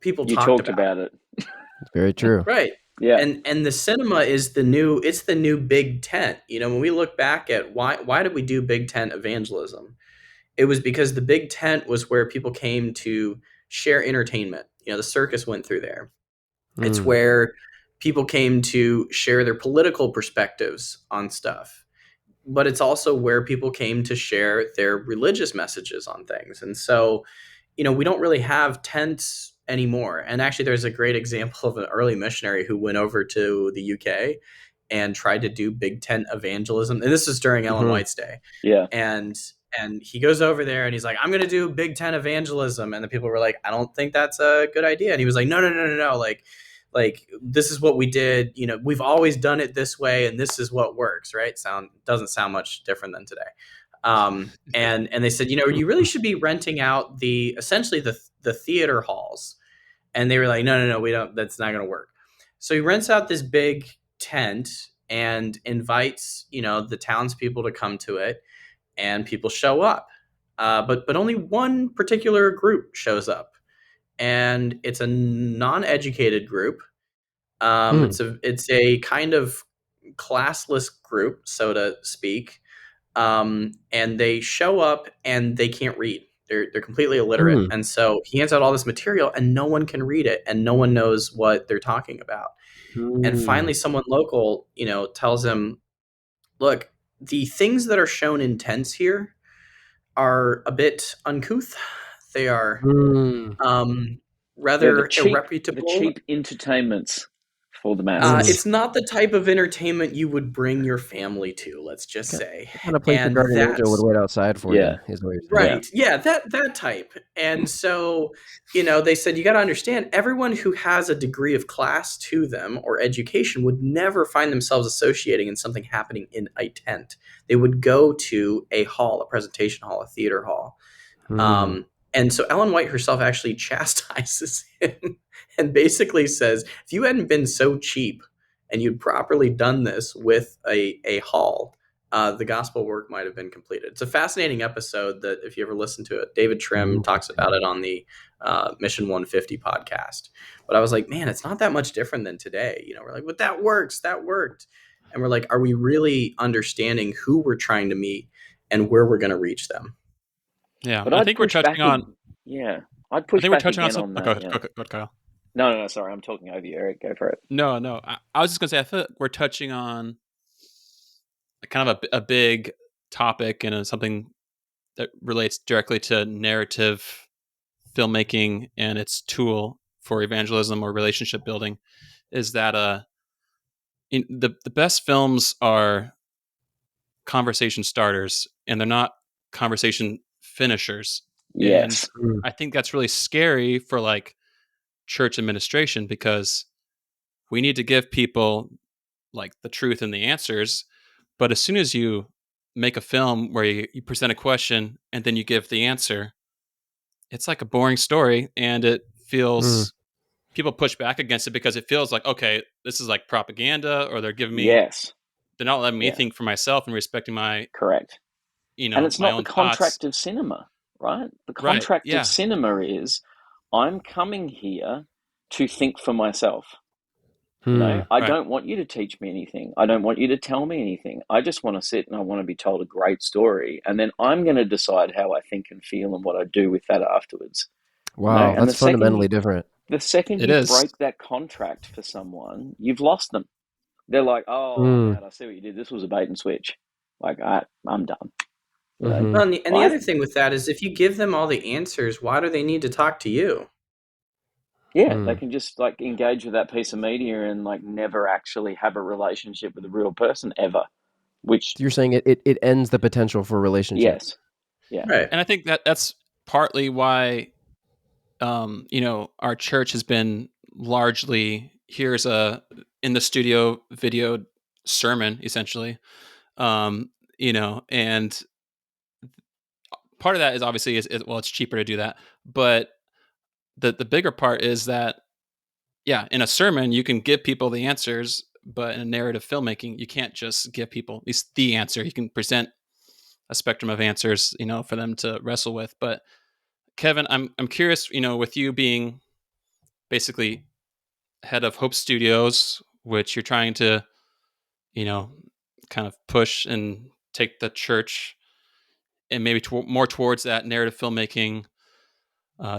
people You talked talked about it. about it. Very true. Right. Yeah. And the cinema is the new big tent. When we look back at why did we do big tent evangelism? It was because the big tent was where people came to share entertainment. The circus went through there. It's Mm. where people came to share their political perspectives on stuff. But it's also where people came to share their religious messages on things. And so we don't really have tents anymore. And actually, there's a great example of an early missionary who went over to the UK and tried to do big tent evangelism. And this is during Ellen Mhm. White's day. Yeah. And he goes over there and he's like, I'm going to do big tent evangelism. And the people were like, I don't think that's a good idea. And he was like, no, no, no, no, no. Like this is what we did. We've always done it this way, and this is what works, right? Doesn't sound much different than today. And they said, you really should be renting out essentially the theater halls. And they were like, no, no, no, we don't. That's not going to work. So he rents out this big tent and invites the townspeople to come to it, and people show up. But only one particular group shows up, and it's a non-educated group. Mm. It's a kind of classless group, so to speak. And they show up and they can't read. They're completely illiterate, Mm. and so he hands out all this material, and no one can read it, and no one knows what they're talking about. And finally, Mm. someone local, tells him, "Look, the things that are shown in tents here are a bit uncouth. They are Mm. um, Yeah. rather The irreputable. cheap entertainments for the masses. It's not the type of entertainment you would bring your family to, let's just Ki say." Kinda place your And guardian angel would that's wait outside for you, Yeah. is what you're saying. Yeah. right. Yeah, that type. And so, they said you got to understand everyone who has a degree of class to them or education would never find themselves associating in something happening in a tent. They would go to a hall, a presentation hall, a theater hall. Mm. And so Ellen White herself actually chastises him and basically says, if you hadn't been so cheap and you'd properly done this with a hall, the gospel work might have been completed. It's a fascinating episode that if you ever listen to it, David Trim talks Interesting. about it on the Mission 150 podcast. But I was like, man, it's not that much different than today. We're like, but that works. That worked. And we're like, are we really understanding who we're trying to meet and where we're going to reach them? Yeah. But I I'd think we're push touching back. on. Yeah. I'd I push think we're back touching on again something. on Oh, go that. ahead. Yeah. Go, go, Kyle. No, no, no. Sorry. I'm talking over you, Eric. Go for it. No, no. I was just gonna say. I feel like we're touching on kind of a big topic and something that relates directly to narrative filmmaking and its tool for evangelism or relationship building. Is that the best films are conversation starters and they're not conversation finishers. And Yes. Mm. I think that's really scary for like church administration because we need to give people like the truth and the answers. But as soon as you make a film where you present a question and then you give the answer, it's like a boring story, and it feels people push back against it because it feels like, okay, this is like propaganda, or they're Yes. not letting me Yeah. think for myself and respecting my, Correct. And it's my not the own thoughts. contract of cinema, right? The Right. contract of Yeah. cinema is I'm coming here to think for myself. Hmm. I Right. don't want you to teach me anything. I don't want you to tell me anything. I just want to sit and I want to be told a great story. And then I'm going to decide how I think and feel and what I do with that afterwards. Wow, And that's fundamentally different. the second It you is. break that contract for someone, you've lost them. They're like, oh, I'm Mm. out. I see what you did. This was a bait and switch. Like, I'm done. Hmm. Well, and the I other thing with that is if you give them all the answers, why do they need to talk to you? Yeah, they Mm. can just like engage with that piece of media and like never actually have a relationship with a real person ever. Which, So you're saying it ends the potential for a relationship. yes, yeah, Right. And I think that's partly why, our church has been largely, here's a in the studio video sermon, essentially. And part of that is obviously well, it's cheaper to do that, but the bigger part is that, yeah, in a sermon you can give people the answers, but in a narrative filmmaking you can't just give people at least the answer. You can present a spectrum of answers, for them to wrestle with. But Kevin, I'm curious, with you being basically head of Hope Studios, which you're trying to, you know, kind of push and take the church and maybe more towards that narrative filmmaking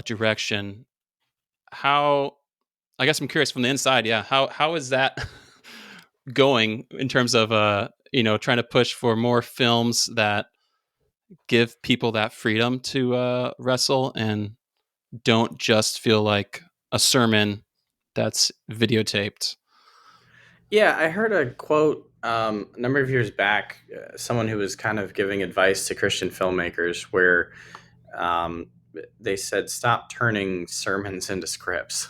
direction. How, I guess I'm curious from the inside, yeah, how is that going in terms of trying to push for more films that give people that freedom to wrestle and don't just feel like a sermon that's videotaped. Yeah, I heard a quote a number of years back, someone who was kind of giving advice to Christian filmmakers where um, they said, stop turning sermons into scripts.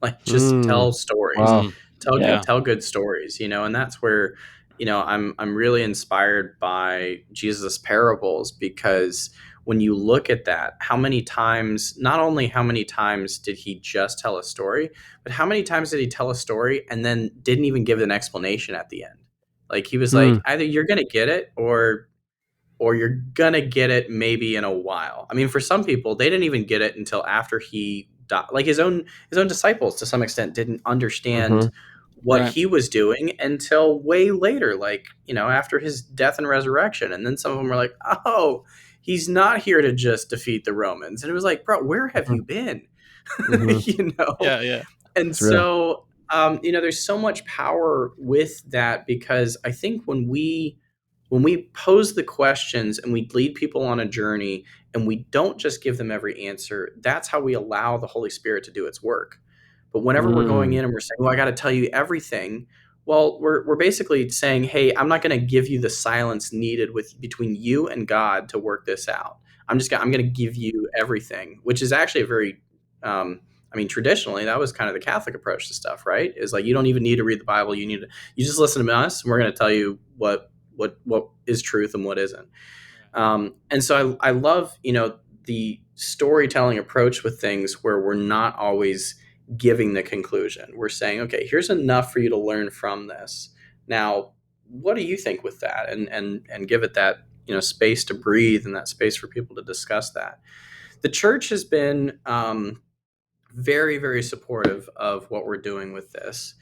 Like, just Mm. tell stories, Wow. Mm, tell yeah. tell good stories, and that's where, I'm really inspired by Jesus' parables, because when you look at that, how many times, not only how many times did he just tell a story, but how many times did he tell a story and then didn't even give an explanation at the end? Like, he was Mm. like, either you're going to get it, or you're gonna get it maybe in a while. I mean, for some people, they didn't even get it until after he died. Like, his own disciples, to some extent, didn't understand Mm-hmm. what Right. he was doing until way later, like, after his death and resurrection. And then some of them were like, "Oh, he's not here to just defeat the Romans." And it was like, "Bro, where have you been?" Mm-hmm. you know. Yeah, yeah. And It's real. so, there's so much power with that, because I think when we pose the questions and we lead people on a journey and we don't just give them every answer, that's how we allow the Holy Spirit to do its work. But whenever we're going Mm. in and we're saying, well, I got to tell you everything, well, we're basically saying, hey, I'm not going to give you the silence needed between you and God to work this out. I'm going to give you everything, which is actually a very, traditionally that was kind of the Catholic approach to stuff, right? Is like, you don't even need to read the Bible. You just listen to us, and we're going to tell you what is truth and what isn't. And so I love, the storytelling approach with things where we're not always giving the conclusion. We're saying, okay, here's enough for you to learn from this. Now, what do you think with that? And give it that, space to breathe and that space for people to discuss that. The church has been very, very supportive of what we're doing with this,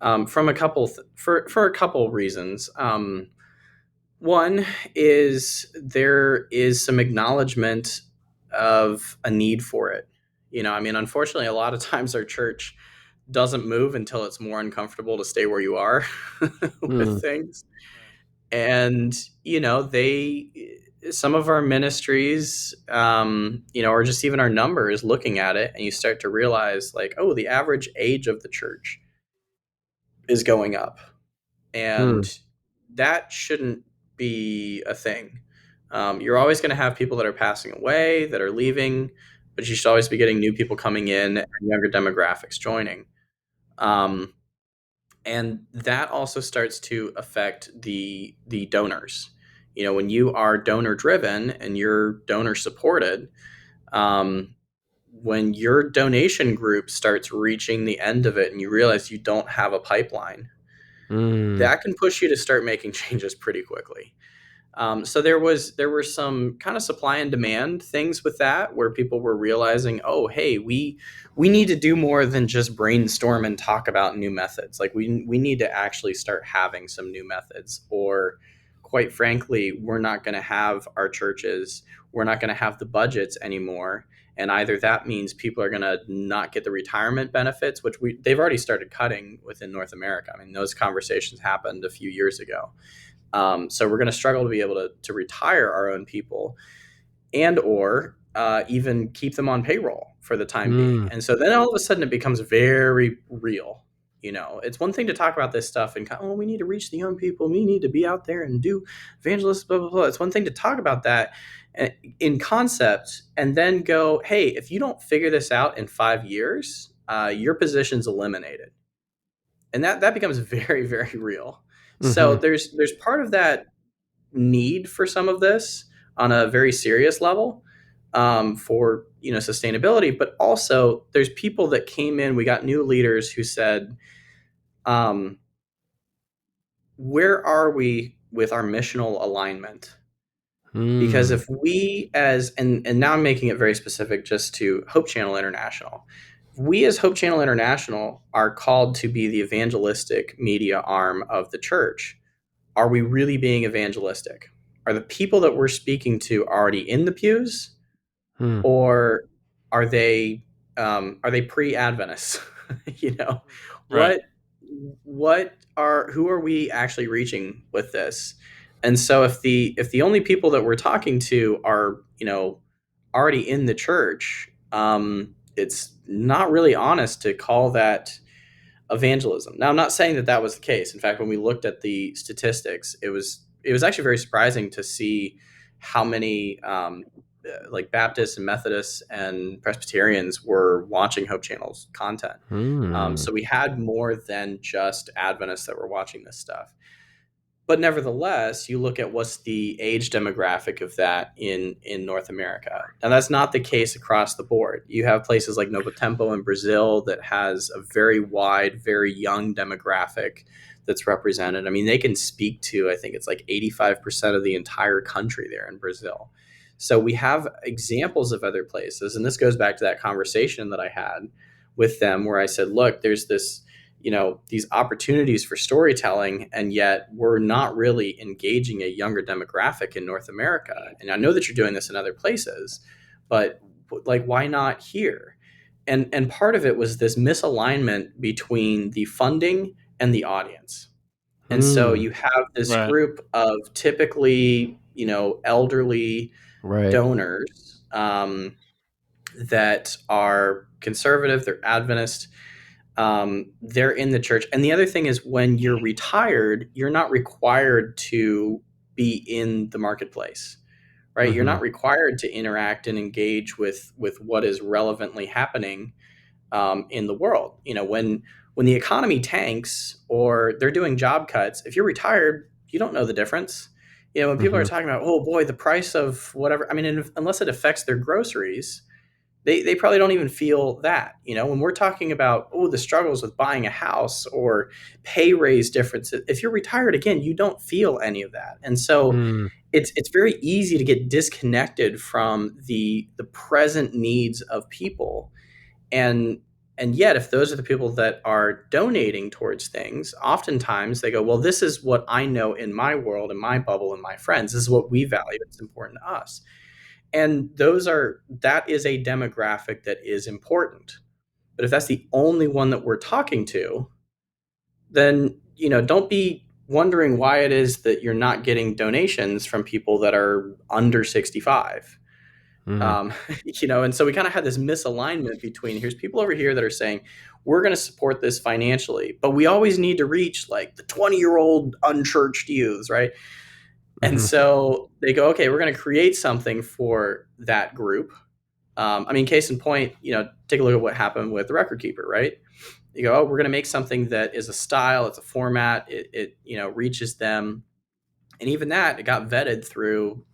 from for a couple reasons. One is there is some acknowledgement of a need for it. I mean, unfortunately, a lot of times our church doesn't move until it's more uncomfortable to stay where you are with Mm. things. And, some of our ministries, or just even our numbers, looking at it, and you start to realize, like, oh, the average age of the church is going up. Mm. And that shouldn't be a thing. You're always going to have people that are passing away, that are leaving, but you should always be getting new people coming in and younger demographics joining. Um, and that also starts to affect the donors. When you are donor driven and you're donor supported, when your donation group starts reaching the end of it and you realize you don't have a pipeline, that can push you to start making changes pretty quickly. So there were some kind of supply and demand things with that, where people were realizing, oh, hey, we need to do more than just brainstorm and talk about new methods. Like we need to actually start having some new methods, or quite frankly, we're not going to have our churches, we're not going to have the budgets anymore. And either that means people are going to not get the retirement benefits, which they've already started cutting within North America. I mean, those conversations happened a few years ago. So we're going to struggle to be able to retire our own people, and or even keep them on payroll for the time being. And so then all of a sudden it becomes very real. It's one thing to talk about this stuff and we need to reach the young people. We need to be out there and do evangelism, blah, blah, blah. It's one thing to talk about that in concept and then go, hey, if you don't figure this out in 5 years, your position's eliminated. And that becomes very, very real. So there's part of that need for some of this on a very serious level, for sustainability, but also there's people that came in. We got new leaders who said, where are we with our missional alignment? Because if we and now I'm making it very specific just to Hope Channel International, we as Hope Channel International are called to be the evangelistic media arm of the church. Are we really being evangelistic? Are the people that we're speaking to already in the pews, or are they pre-Adventists? Right. Who are we actually reaching with this? And so if the only people that we're talking to are already in the church, it's not really honest to call that evangelism. Now, I'm not saying that was the case. In fact, when we looked at the statistics, it was actually very surprising to see how many like Baptists and Methodists and Presbyterians were watching Hope Channel's content. So we had more than just Adventists that were watching this stuff. But nevertheless, you look at what's the age demographic of that in North America. And that's not the case across the board. You have places like Novo Tempo in Brazil that has a very wide, very young demographic that's represented. I mean, they can speak to, I think it's like 85% of the entire country there in Brazil. So we have examples of other places. And this goes back to that conversation that I had with them where I said, look, there's this, these opportunities for storytelling, and yet we're not really engaging a younger demographic in North America. And I know that you're doing this in other places, but like, why not here? And part of it was this misalignment between the funding and the audience. And so you have this group of typically, elderly donors that are conservative, they're Adventist, they're in the church. And the other thing is, when you're retired, you're not required to be in the marketplace, right? You're not required to interact and engage with what is relevantly happening in the world. When the economy tanks or they're doing job cuts, if you're retired, you don't know the difference. When people are talking about, oh boy, the price of whatever, I mean, unless it affects their groceries, they probably don't even feel that. When we're talking about, the struggles with buying a house or pay raise differences, if you're retired, again, you don't feel any of that. And so it's very easy to get disconnected from the present needs of people. And yet, if those are the people that are donating towards things, oftentimes they go, well, this is what I know in my world, in my bubble, and my friends. This is what we value. It's important to us. And that is a demographic that is important. But if that's the only one that we're talking to, then, don't be wondering why it is that you're not getting donations from people that are under 65. And so we kind of had this misalignment between, here's people over here that are saying, we're going to support this financially, but we always need to reach like the 20-year-old unchurched youths, right? And so they go, okay, we're going to create something for that group. Case in point, take a look at what happened with the Record Keeper, right? You go, we're going to make something that is a style, it's a format, it reaches them. And even that, it got vetted through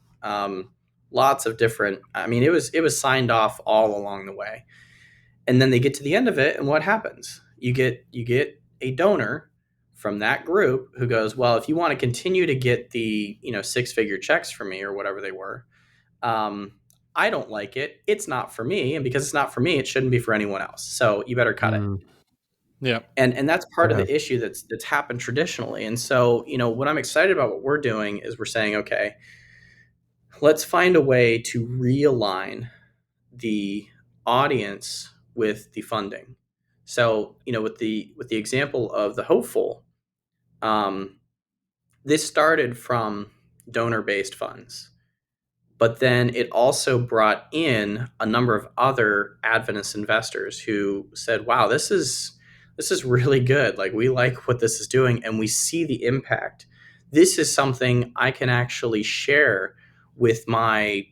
lots of different. I mean, it was signed off all along the way. And then they get to the end of it, and what happens? You get a donor from that group who goes, well, if you want to continue to get the 6-figure checks from me or whatever they were, um, I don't like it. It's not for me, and because it's not for me, it shouldn't be for anyone else. So you better cut it. Yeah. And that's part of Yeah. the issue that's happened traditionally. And so what I'm excited about what we're doing is we're saying, okay, let's find a way to realign the audience with the funding. So with the example of the hopeful, um, this started from donor based funds, but then it also brought in a number of other Adventist investors who said, wow, this is really good. Like, we like what this is doing and we see the impact. This is something I can actually share with my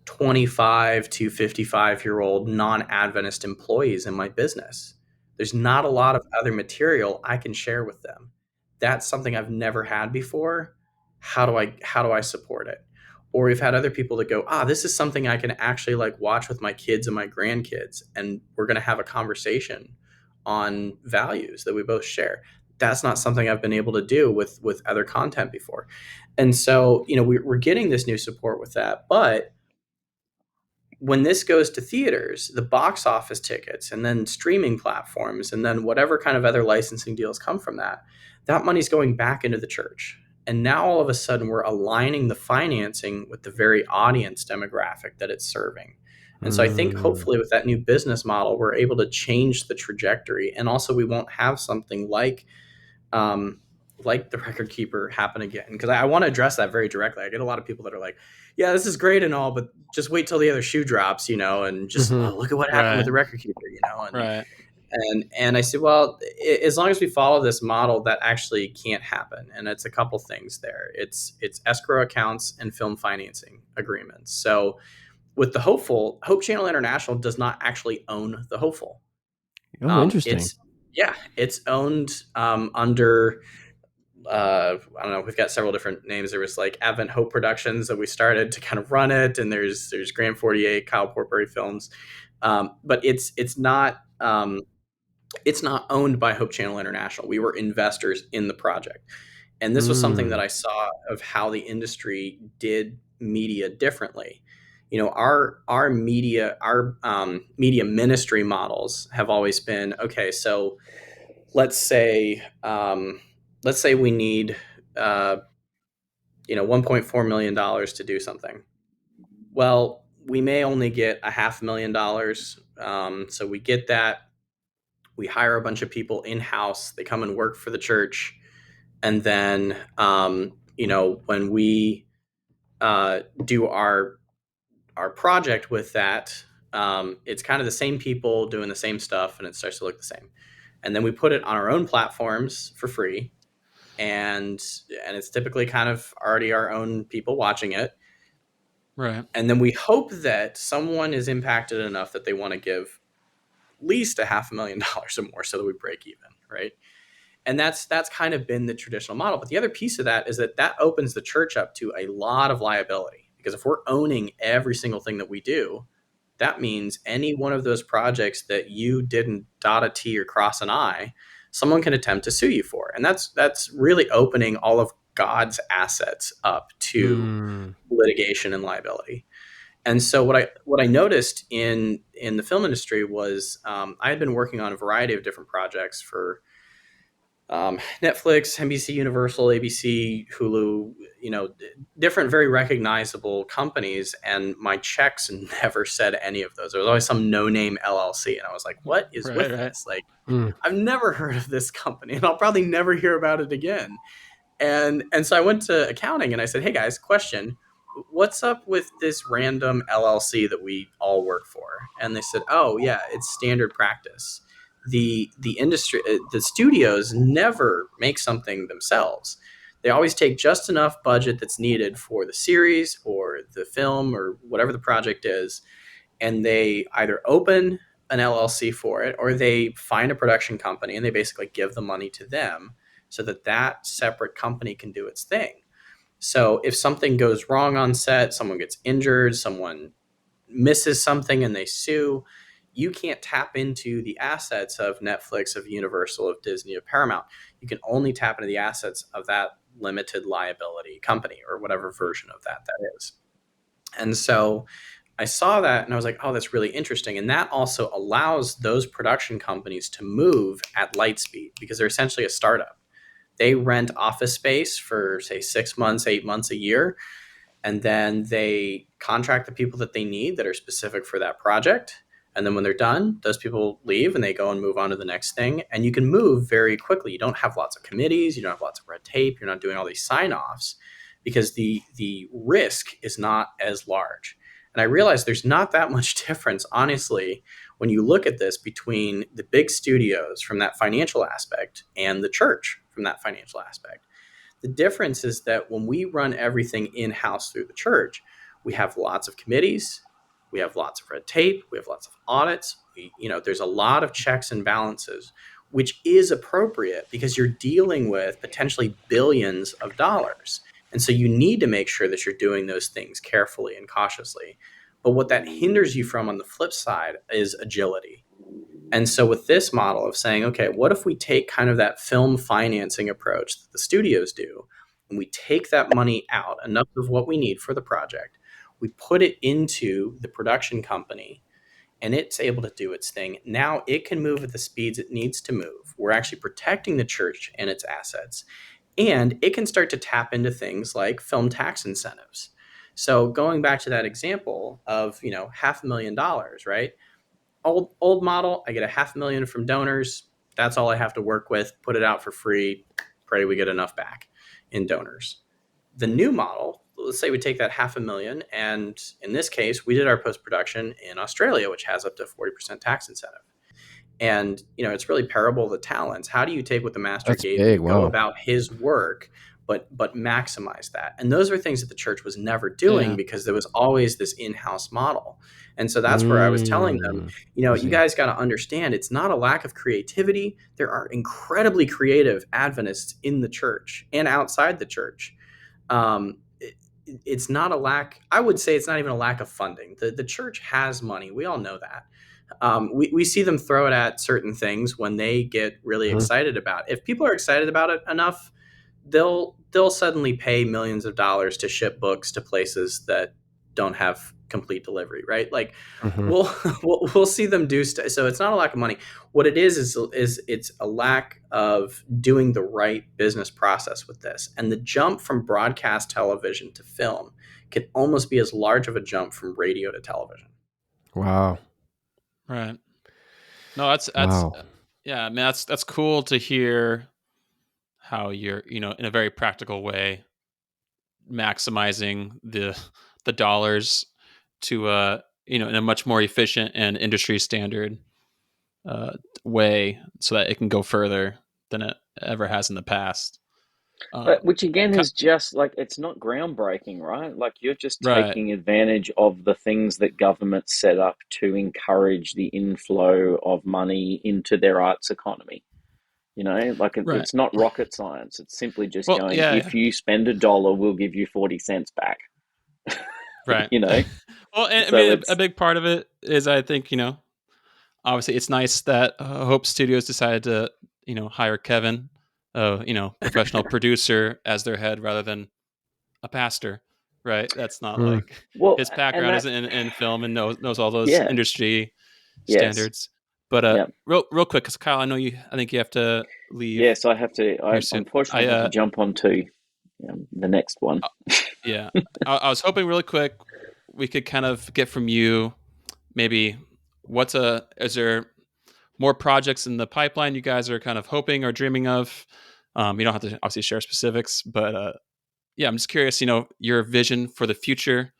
25 to 55-year-old non-Adventist employees in my business. There's not a lot of other material I can share with them. That's something I've never had before. How do I support it? Or we've had other people that go, this is something I can actually like watch with my kids and my grandkids, and we're going to have a conversation on values that we both share. That's not something I've been able to do with other content before. And so, we're getting this new support with that. But when this goes to theaters, the box office tickets, and then streaming platforms, and then whatever kind of other licensing deals come from that, that money's going back into the church. And now all of a sudden we're aligning the financing with the very audience demographic that it's serving. And so I think hopefully with that new business model, we're able to change the trajectory. And also we won't have something um, like the record keeper happen again. Because I want to address that very directly. I get a lot of people that are like, yeah, this is great and all, but just wait till the other shoe drops, and just look at what happened with Right. the record keeper, and Right. and I said, well, as long as we follow this model, that actually can't happen. And it's a couple things there. It's escrow accounts and film financing agreements. So with the Hopeful, Hope Channel International does not actually own the Hopeful. Oh, interesting. It's owned under I don't know. We've got several different names. There was like Advent Hope Productions that we started to kind of run it, and there's Grand 48, Kyle Portbury Films, but it's not owned by Hope Channel International. We were investors in the project, and this was something that I saw of how the industry did media differently. Our media ministry models have always been, okay. So let's say we need $1.4 million to do something. Well, we may only get $500,000. So we get that. We hire a bunch of people in-house. They come and work for the church. And then, when we do our project with that, it's kind of the same people doing the same stuff, and it starts to look the same. And then we put it on our own platforms for free. And it's typically kind of already our own people watching it. Right. And then we hope that someone is impacted enough that they want to give at least $500,000 or more so that we break even, right? And that's kind of been the traditional model. But the other piece of that is that opens the church up to a lot of liability, because if we're owning every single thing that we do, that means any one of those projects that you didn't dot a T or cross an I, someone can attempt to sue you for. And that's really opening all of God's assets up to litigation and liability. And so what I noticed in the film industry was I had been working on a variety of different projects for Netflix, NBC Universal, ABC, Hulu, different very recognizable companies, and my checks never said any of those. There was always some no-name LLC, and I was like, what is with this? Like, I've never heard of this company, and I'll probably never hear about it again. And so I went to accounting and I said, hey guys, question, what's up with this random LLC that we all work for? And they said, oh yeah, it's standard practice. The industry, the studios never make something themselves. They always take just enough budget that's needed for the series or the film or whatever the project is, and they either open an LLC for it, or they find a production company and they basically give the money to them so that separate company can do its thing. So if something goes wrong on set, someone gets injured, someone misses something and they sue, you can't tap into the assets of Netflix, of Universal, of Disney, of Paramount. You can only tap into the assets of that limited liability company or whatever version of that is. And so I saw that and I was like, oh, that's really interesting. And that also allows those production companies to move at light speed because they're essentially a startup. They rent office space for, say, 6 months, 8 months, a year, and then they contract the people that they need that are specific for that project. And then when they're done, those people leave and they go and move on to the next thing. And you can move very quickly. You don't have lots of committees. You don't have lots of red tape. You're not doing all these sign-offs because the risk is not as large. And I realized there's not that much difference, honestly, when you look at this between the big studios from that financial aspect and the church from that financial aspect. The difference is that when we run everything in-house through the church, we have lots of committees, we have lots of red tape, we have lots of audits. There's a lot of checks and balances, which is appropriate because you're dealing with potentially billions of dollars. And so you need to make sure that you're doing those things carefully and cautiously. But what that hinders you from on the flip side is agility. And so with this model of saying, okay, what if we take kind of that film financing approach that the studios do, and we take that money out, enough of what we need for the project, we put it into the production company, and it's able to do its thing. Now it can move at the speeds it needs to move. We're actually protecting the church and its assets, and it can start to tap into things like film tax incentives. So going back to that example of, $500,000, right? Old model, I get $500,000 from donors. That's all I have to work with. Put it out for free. Pray we get enough back in donors. The new model, let's say we take that $500,000, and in this case, we did our post-production in Australia, which has up to 40% tax incentive. And, it's really parable of the talents. How do you take what the master That's gave big. you, go Wow. about his work, but maximize that? And those are things that the church was never doing Yeah. because there was always this in-house model. And so that's where I was telling them, I you see. guys got to understand it's not a lack of creativity. There are incredibly creative Adventists in the church and outside the church. It's not a lack. I would say it's not even a lack of funding. The church has money. We all know that. We see them throw it at certain things when they get really Mhm. excited about it. If people are excited about it enough, they'll suddenly pay millions of dollars to ship books to places that don't have complete delivery, right? Like Mhm. we'll see them do so it's not a lack of money. What it is it's a lack of doing the right business process with this. And the jump from broadcast television to film can almost be as large of a jump from radio to television. Wow. Right. No, that's Wow. yeah, I mean that's cool to hear how you're, in a very practical way maximizing the dollars to in a much more efficient and industry standard uh way so that it can go further than it ever has in the past. Which again Ki- is just like, it's not groundbreaking, right? Like, you're just right. taking advantage of the things that governments set up to encourage the inflow of money into their arts economy. Like, Right. it's not rocket science. It's simply just Well, going, yeah, if you spend $1, we'll give you 40 cents back. right. you know? Well, and I So mean, a it's, big part of it is, I think, obviously it's nice that Hope Studios decided to, hire Kevin, professional producer as their head rather than a pastor, right? That's not Mm. like well, his and background that, isn't in film and knows all those yeah, industry yes, standards. But yeah. real quick, because Kyle, I think you have to leave Yes, I here soon. unfortunately have to jump on to the next one. Uh, yeah, I was hoping really quick we could kind of get from you maybe is there more projects in the pipeline you guys are kind of hoping or dreaming of? You don't have to obviously share specifics, but yeah, I'm just curious, your vision for the future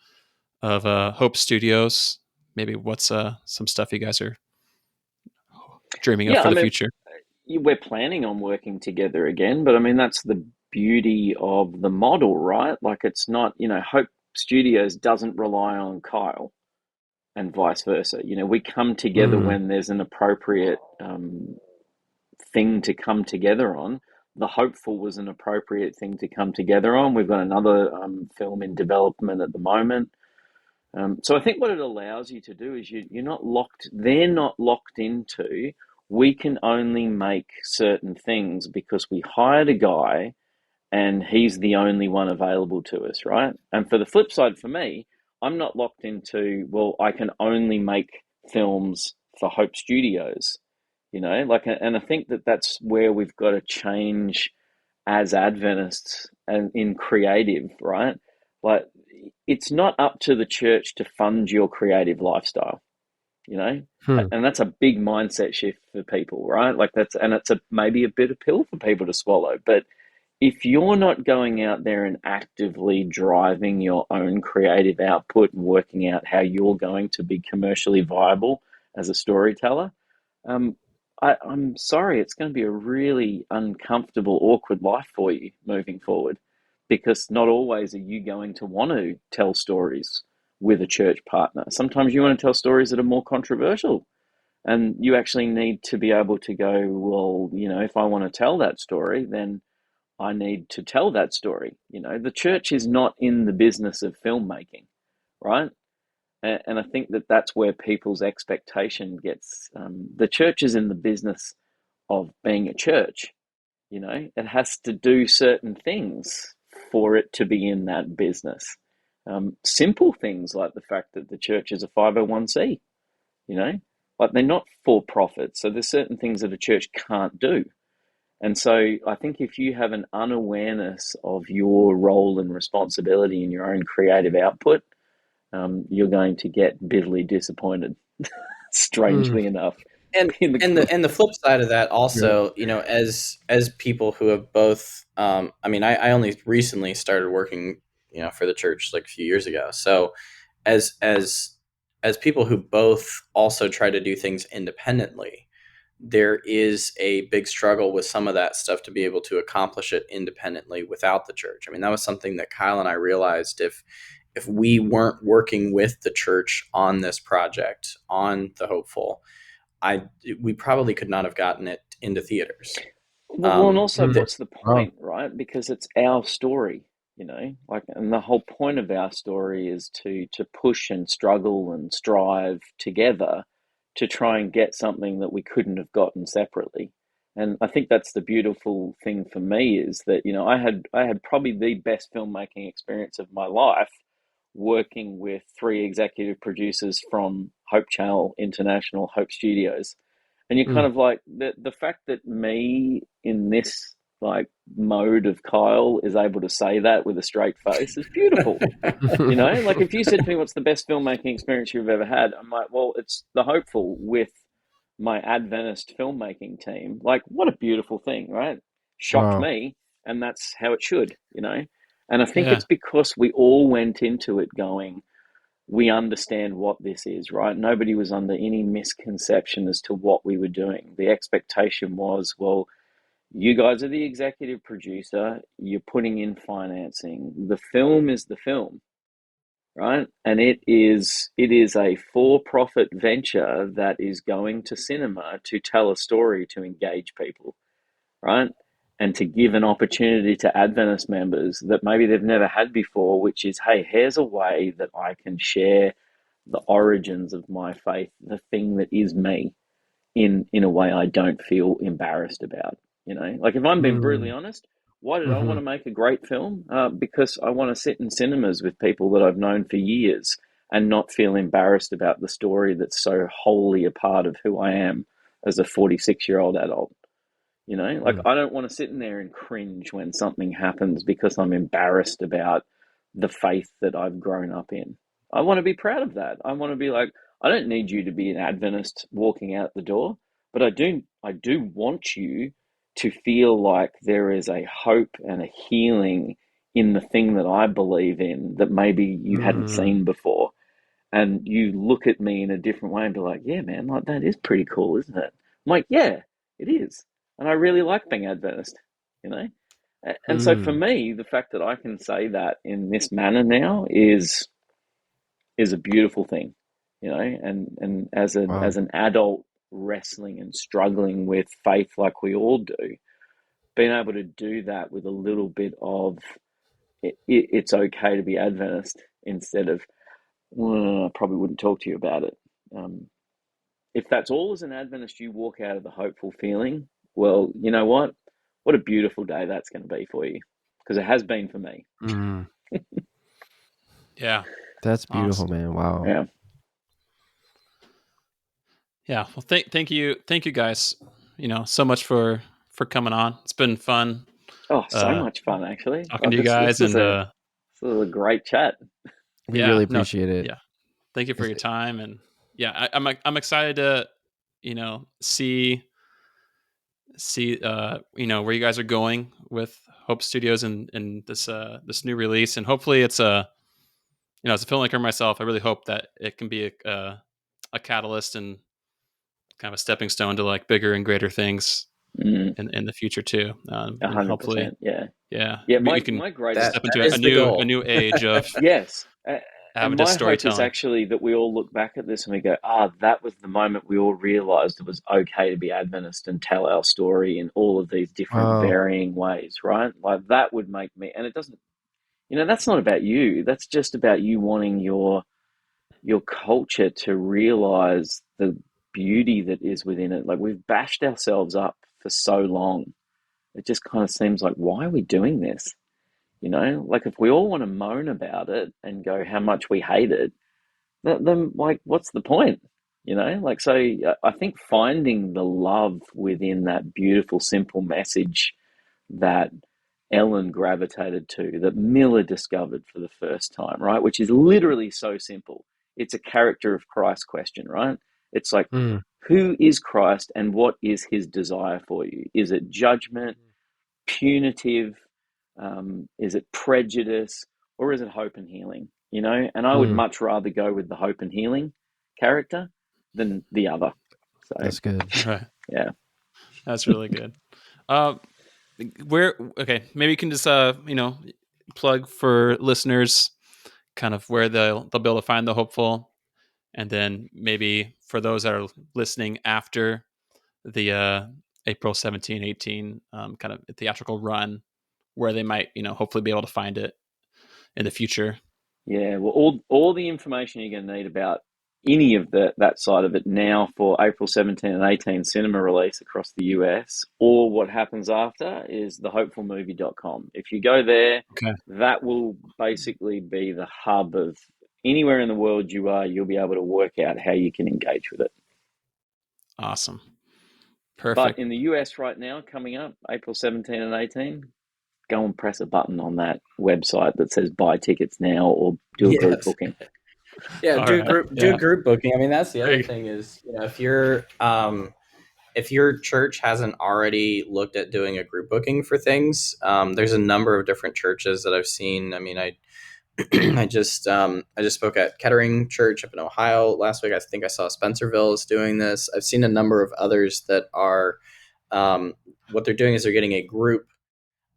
of Hope Studios. Maybe what's some stuff you guys are dreaming of Yeah, for I the mean, future? we're planning on working together again, but I mean, that's the beauty of the model, right? Like, it's not, Hope Studios doesn't rely on Kyle and vice versa. We come together Mm. when there's an appropriate thing to come together on. The Hopeful was an appropriate thing to come together on. We've got another film in development at the moment. So I think what it allows you to do is you're not locked, they're not locked into, we can only make certain things because we hired a guy and he's the only one available to us, right? And for the flip side, for me, I'm not locked into, well, I can only make films for Hope Studios, and I think that that's where we've got to change as Adventists and in creative, right? Like, it's not up to the church to fund your creative lifestyle, Hmm. and that's a big mindset shift for people, right? Like it's maybe a bitter pill for people to swallow, but if you're not going out there and actively driving your own creative output and working out how you're going to be commercially viable as a storyteller, um, I'm sorry, it's going to be a really uncomfortable, awkward life for you moving forward, because not always are you going to want to tell stories with a church partner. Sometimes you want to tell stories that are more controversial, and you actually need to be able to go, well, if I want to tell that story, then I need to tell that story. The church is not in the business of filmmaking, right? And I think that that's where people's expectation gets. The church is in the business of being a church. It has to do certain things for it to be in that business. Simple things like the fact that the church is a 501c. Like, they're not for profit, so there's certain things that a church can't do. And so I think if you have an unawareness of your role and responsibility in your own creative output, you're going to get bitterly disappointed, Hmm. strangely enough. and In and the the flip side of that Yeah. also, as people who have both, I mean, I only recently started working, for the church like a few years ago. So as as as people who both also try to do things independently, there is a big struggle with some of that stuff to be able to accomplish it independently without the church. I mean, that was something that Kyle and I realized, if we weren't working with the church on this project, on The Hopeful, I we probably could not have gotten it into theaters. Well, and also, Hmm. what's the Wow. point, right? Because it's our story, like, and the whole point of our story is to push and struggle and strive together to try and get something that we couldn't have gotten separately. And I think that's the beautiful thing for me, is that, I had probably the best filmmaking experience of my life working with three executive producers from Hope Channel International, Hope Studios. And you're kind Hmm. of like, the fact that me in this, like, mode of Kyle is able to say that with a straight face is beautiful. Like, if you said to me, what's the best filmmaking experience you've ever had? I'm like, well, it's The Hopeful with my Adventist filmmaking team. Like, what a beautiful thing, right? Shocked Wow. me, and that's how it should. And I think Yeah. it's because we all went into it going, we understand what this is, right? Nobody was under any misconception as to what we were doing. The expectation was, well, you guys are the executive producer, you're putting in financing. The film is the film, right? And it is a for-profit venture that is going to cinema to tell a story, to engage people, right? And to give an opportunity to Adventist members that maybe they've never had before, which is, hey, here's a way that I can share the origins of my faith, the thing that is me, in a way I don't feel embarrassed about. Like, if I'm being brutally Hmm. honest, why did I Hmm. want to make a great film? Because I want to sit in cinemas with people that I've known for years and not feel embarrassed about the story that's so wholly a part of who I am as a 46-year-old adult. Like, Hmm. I don't want to sit in there and cringe when something happens because I'm embarrassed about the faith that I've grown up in. I want to be proud of that. I want to be like, I don't need you to be an Adventist walking out the door, but I do want you to feel like there is a hope and a healing in the thing that I believe in that maybe you hadn't Hmm. seen before. And you look at me in a different way and be like, yeah, man, like, that is pretty cool, isn't it? I'm like, yeah, it is. And I really like being Adventist, you know? And so for Hmm. me, the fact that I can say that in this manner now is a beautiful thing, and as Wow. an adult wrestling and struggling with faith like we all do, being able to do that with a little bit of it's okay to be Adventist instead of, well, I probably wouldn't talk to you about it. If that's all as an Adventist, you walk out of the hopeful feeling, well, you know what? What a beautiful day that's going to be for you, because it has been for me. Mm. Yeah. That's beautiful, Awesome. man. Wow. Yeah. Yeah. Well, thank you guys, so much for coming on. It's been fun. Oh, so much fun, actually. Talking to you guys, this and is a great chat. We really appreciate it. Yeah. Thank you for your time, and I'm excited to, see where you guys are going with Hope Studios and this new release, and hopefully it's as a filmmaker myself, I really hope that it can be a catalyst and kind of a stepping stone to like bigger and greater things in the future too. And hopefully, 100%. Yeah. you My can greatest step that into is the goal. a new age of yes. And Adventist my hope is storytelling. actually that we all look back at this and we go, that was the moment we all realized it was okay to be Adventist and tell our story in all of these different varying ways, right? Like that would make me, and it doesn't, that's not about you. That's just about you wanting your culture to realize the beauty that is within it. Like we've bashed ourselves up for so long. It just kind of seems like, why are we doing this? Like if we all want to moan about it and go how much we hate it, then like, what's the point? Like, so I think finding the love within that beautiful, simple message that Ellen gravitated to, that Miller discovered for the first time, right? Which is literally so simple. It's a character of Christ question, right? It's like, who is Christ and what is his desire for you? Is it judgment, punitive? Is it prejudice, or is it hope and healing? And I would much rather go with the hope and healing character than the other. So that's good. Right. Yeah, That's really good. Maybe you can just plug for listeners kind of where they'll be able to find the hopeful, and then maybe for those that are listening after the April 17, 18 kind of theatrical run, where they might hopefully be able to find it in the future. Yeah, well, all the information you're going to need about any of that side of it now for April 17 and 18 cinema release across the US, or what happens after, is thehopefulmovie.com. If you go there, that will basically be the hub of anywhere in the world you are, you'll be able to work out how you can engage with it. Awesome. Perfect. But in the US right now, coming up, April 17 and 18, go and press a button on that website that says buy tickets now or do a group booking. Yeah, do group booking. I mean, that's the other thing is, if your church hasn't already looked at doing a group booking for things, there's a number of different churches that I've seen. I mean, I just spoke at Kettering Church up in Ohio last week. I think I saw Spencerville is doing this. I've seen a number of others that are what they're doing is they're getting a group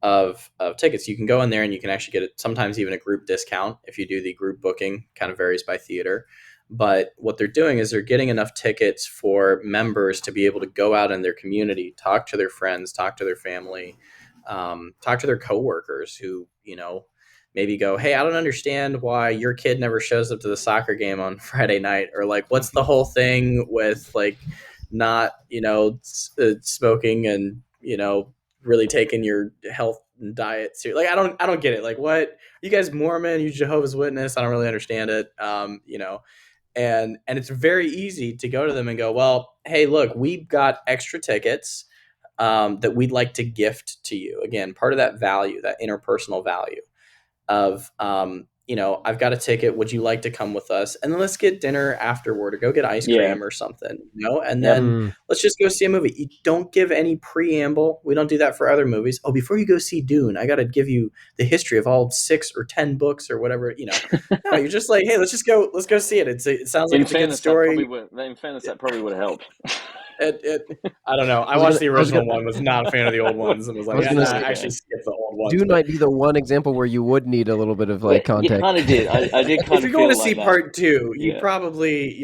of tickets. You can go in there and you can actually get sometimes even a group discount if you do the group booking. Kind of varies by theater. But what they're doing is they're getting enough tickets for members to be able to go out in their community, talk to their friends, talk to their family, talk to their coworkers who, maybe go, hey, I don't understand why your kid never shows up to the soccer game on Friday night, or like, what's the whole thing with like not, smoking and, really taking your health and diet seriously. Like, I don't get it. Like, what, you guys Mormon, you Jehovah's Witness? I don't really understand it. And it's very easy to go to them and go, well, hey, look, we've got extra tickets that we'd like to gift to you. Again, part of that value, that interpersonal value of, I've got a ticket. Would you like to come with us? And then let's get dinner afterward, or go get ice cream or something, and then let's just go see a movie. You don't give any preamble. We don't do that for other movies. Oh, before you go see Dune, I got to give you the history of all 6 or 10 books or whatever, No, you're just like, hey, let's go see it. It sounds like it's a good story. In fairness, that probably would have helped. I don't know. I watched the original one, was not a fan of the old ones, and was like, I actually skipped the old ones. Dune might be the one example where you would need a little bit of like context. You kind of did. I did kind of. If you're going to see like part 2, you probably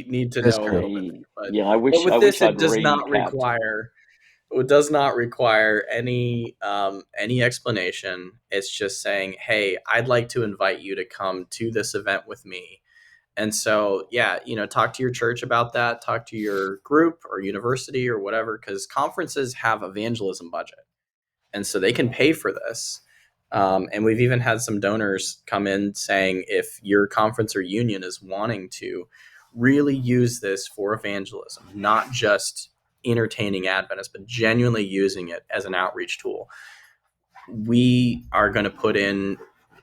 need to know a little bit. But, I wish. But with I this, wish it does not require. It does not require any explanation. It's just saying, hey, I'd like to invite you to come to this event with me. And so, yeah, talk to your church about that, talk to your group or university or whatever, because conferences have evangelism budget. And so they can pay for this. And we've even had some donors come in saying if your conference or union is wanting to really use this for evangelism, not just entertaining Adventists, but genuinely using it as an outreach tool, we are going to put in,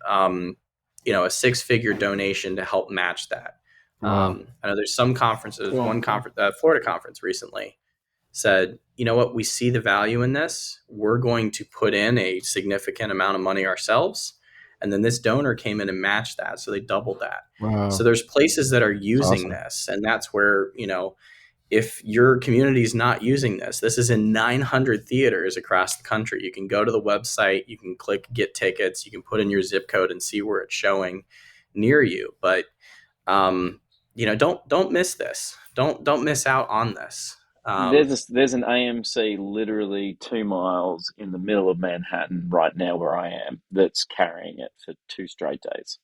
a six-figure donation to help match that. Wow. I know there's some conferences, Cool. one conference, Florida conference recently said, you know what, we see the value in this. We're going to put in a significant amount of money ourselves. And then this donor came in and matched that. So they doubled that. Wow. So there's places that are using awesome. this. And that's where, if your community is not using this, this is in 900 theaters across the country. You can go to the website, you can click get tickets, you can put in your zip code and see where it's showing near you. But, don't miss this. Don't miss out on this. There's an AMC literally 2 miles in the middle of Manhattan right now where I am that's carrying it for 2 straight days.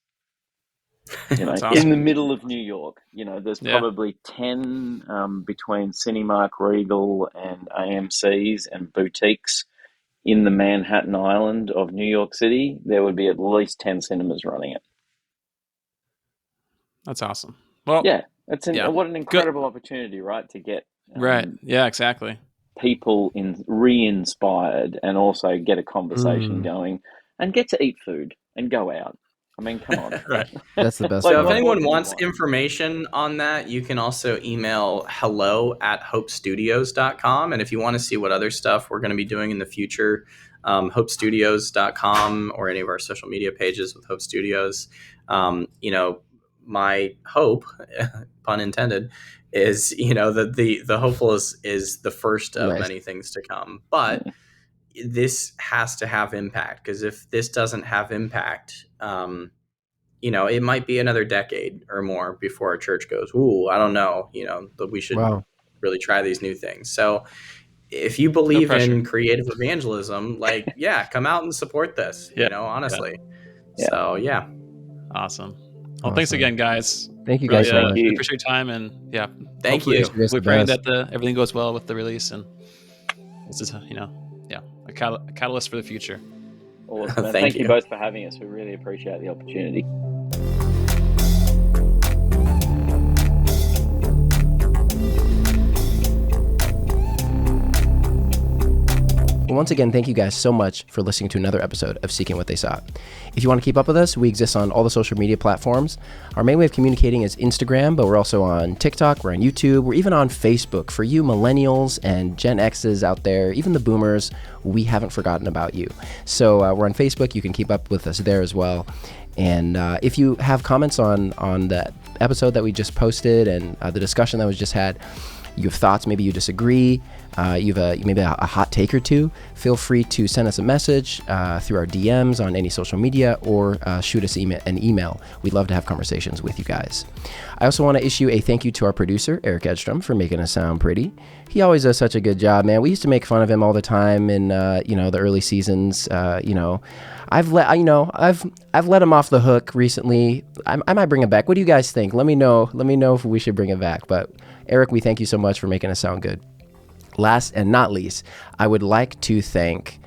That's in awesome. the middle of New York. There's probably 10 between Cinemark, Regal, and AMCs and boutiques in the Manhattan Island of New York City. There would be at least 10 cinemas running it. That's awesome. Well, yeah, what an incredible opportunity, right? To get right. Yeah, exactly. People re-inspired and also get a conversation going and get to eat food and go out. I mean, come on. Right. That's the best. So Like, if what more anyone do you wants want? information on that, you can also email hello@hopestudios.com. And if you want to see what other stuff we're going to be doing in the future, hopestudios.com or any of our social media pages with Hope Studios. My hope, pun intended, is, that the hopeful is the first of Right. many things to come. But this has to have impact, because if this doesn't have impact, it might be another decade or more before our church goes, ooh, I don't know, that we should really try these new things. So if you believe in creative evanger,ism, come out and support this, honestly. Yeah. So, yeah. Awesome. Well, thanks again, guys. Thank you really, guys so much. We appreciate your time, and Thank you. We're praying that everything goes well with the release, and this is, a catalyst for the future. Awesome. Thank you both for having us. We really appreciate the opportunity. Well, once again, thank you guys so much for listening to another episode of Seeking What They Sought. If you want to keep up with us, we exist on all the social media platforms. Our main way of communicating is Instagram, but we're also on TikTok, we're on YouTube, we're even on Facebook. For you millennials and Gen X's out there, even the boomers, we haven't forgotten about you. So we're on Facebook. You can keep up with us there as well. And if you have comments on the episode that we just posted and the discussion that was just had, you have thoughts, maybe you disagree, you have maybe a hot take or two, feel free to send us a message through our DMs on any social media, or shoot us an email. We'd love to have conversations with you guys. I also want to issue a thank you to our producer, Eric Edstrom, for making us sound pretty. He always does such a good job, man. We used to make fun of him all the time in the early seasons. I've let him off the hook recently. I might bring him back. What do you guys think? Let me know if we should bring him back. But Eric, we thank you so much for making us sound good. Last and not least, I would like to thank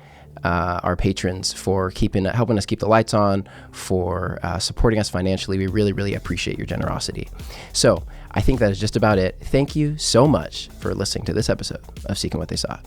our patrons for helping us keep the lights on, for supporting us financially. We really, really appreciate your generosity. So I think that is just about it. Thank you so much for listening to this episode of Seeking What They Sought.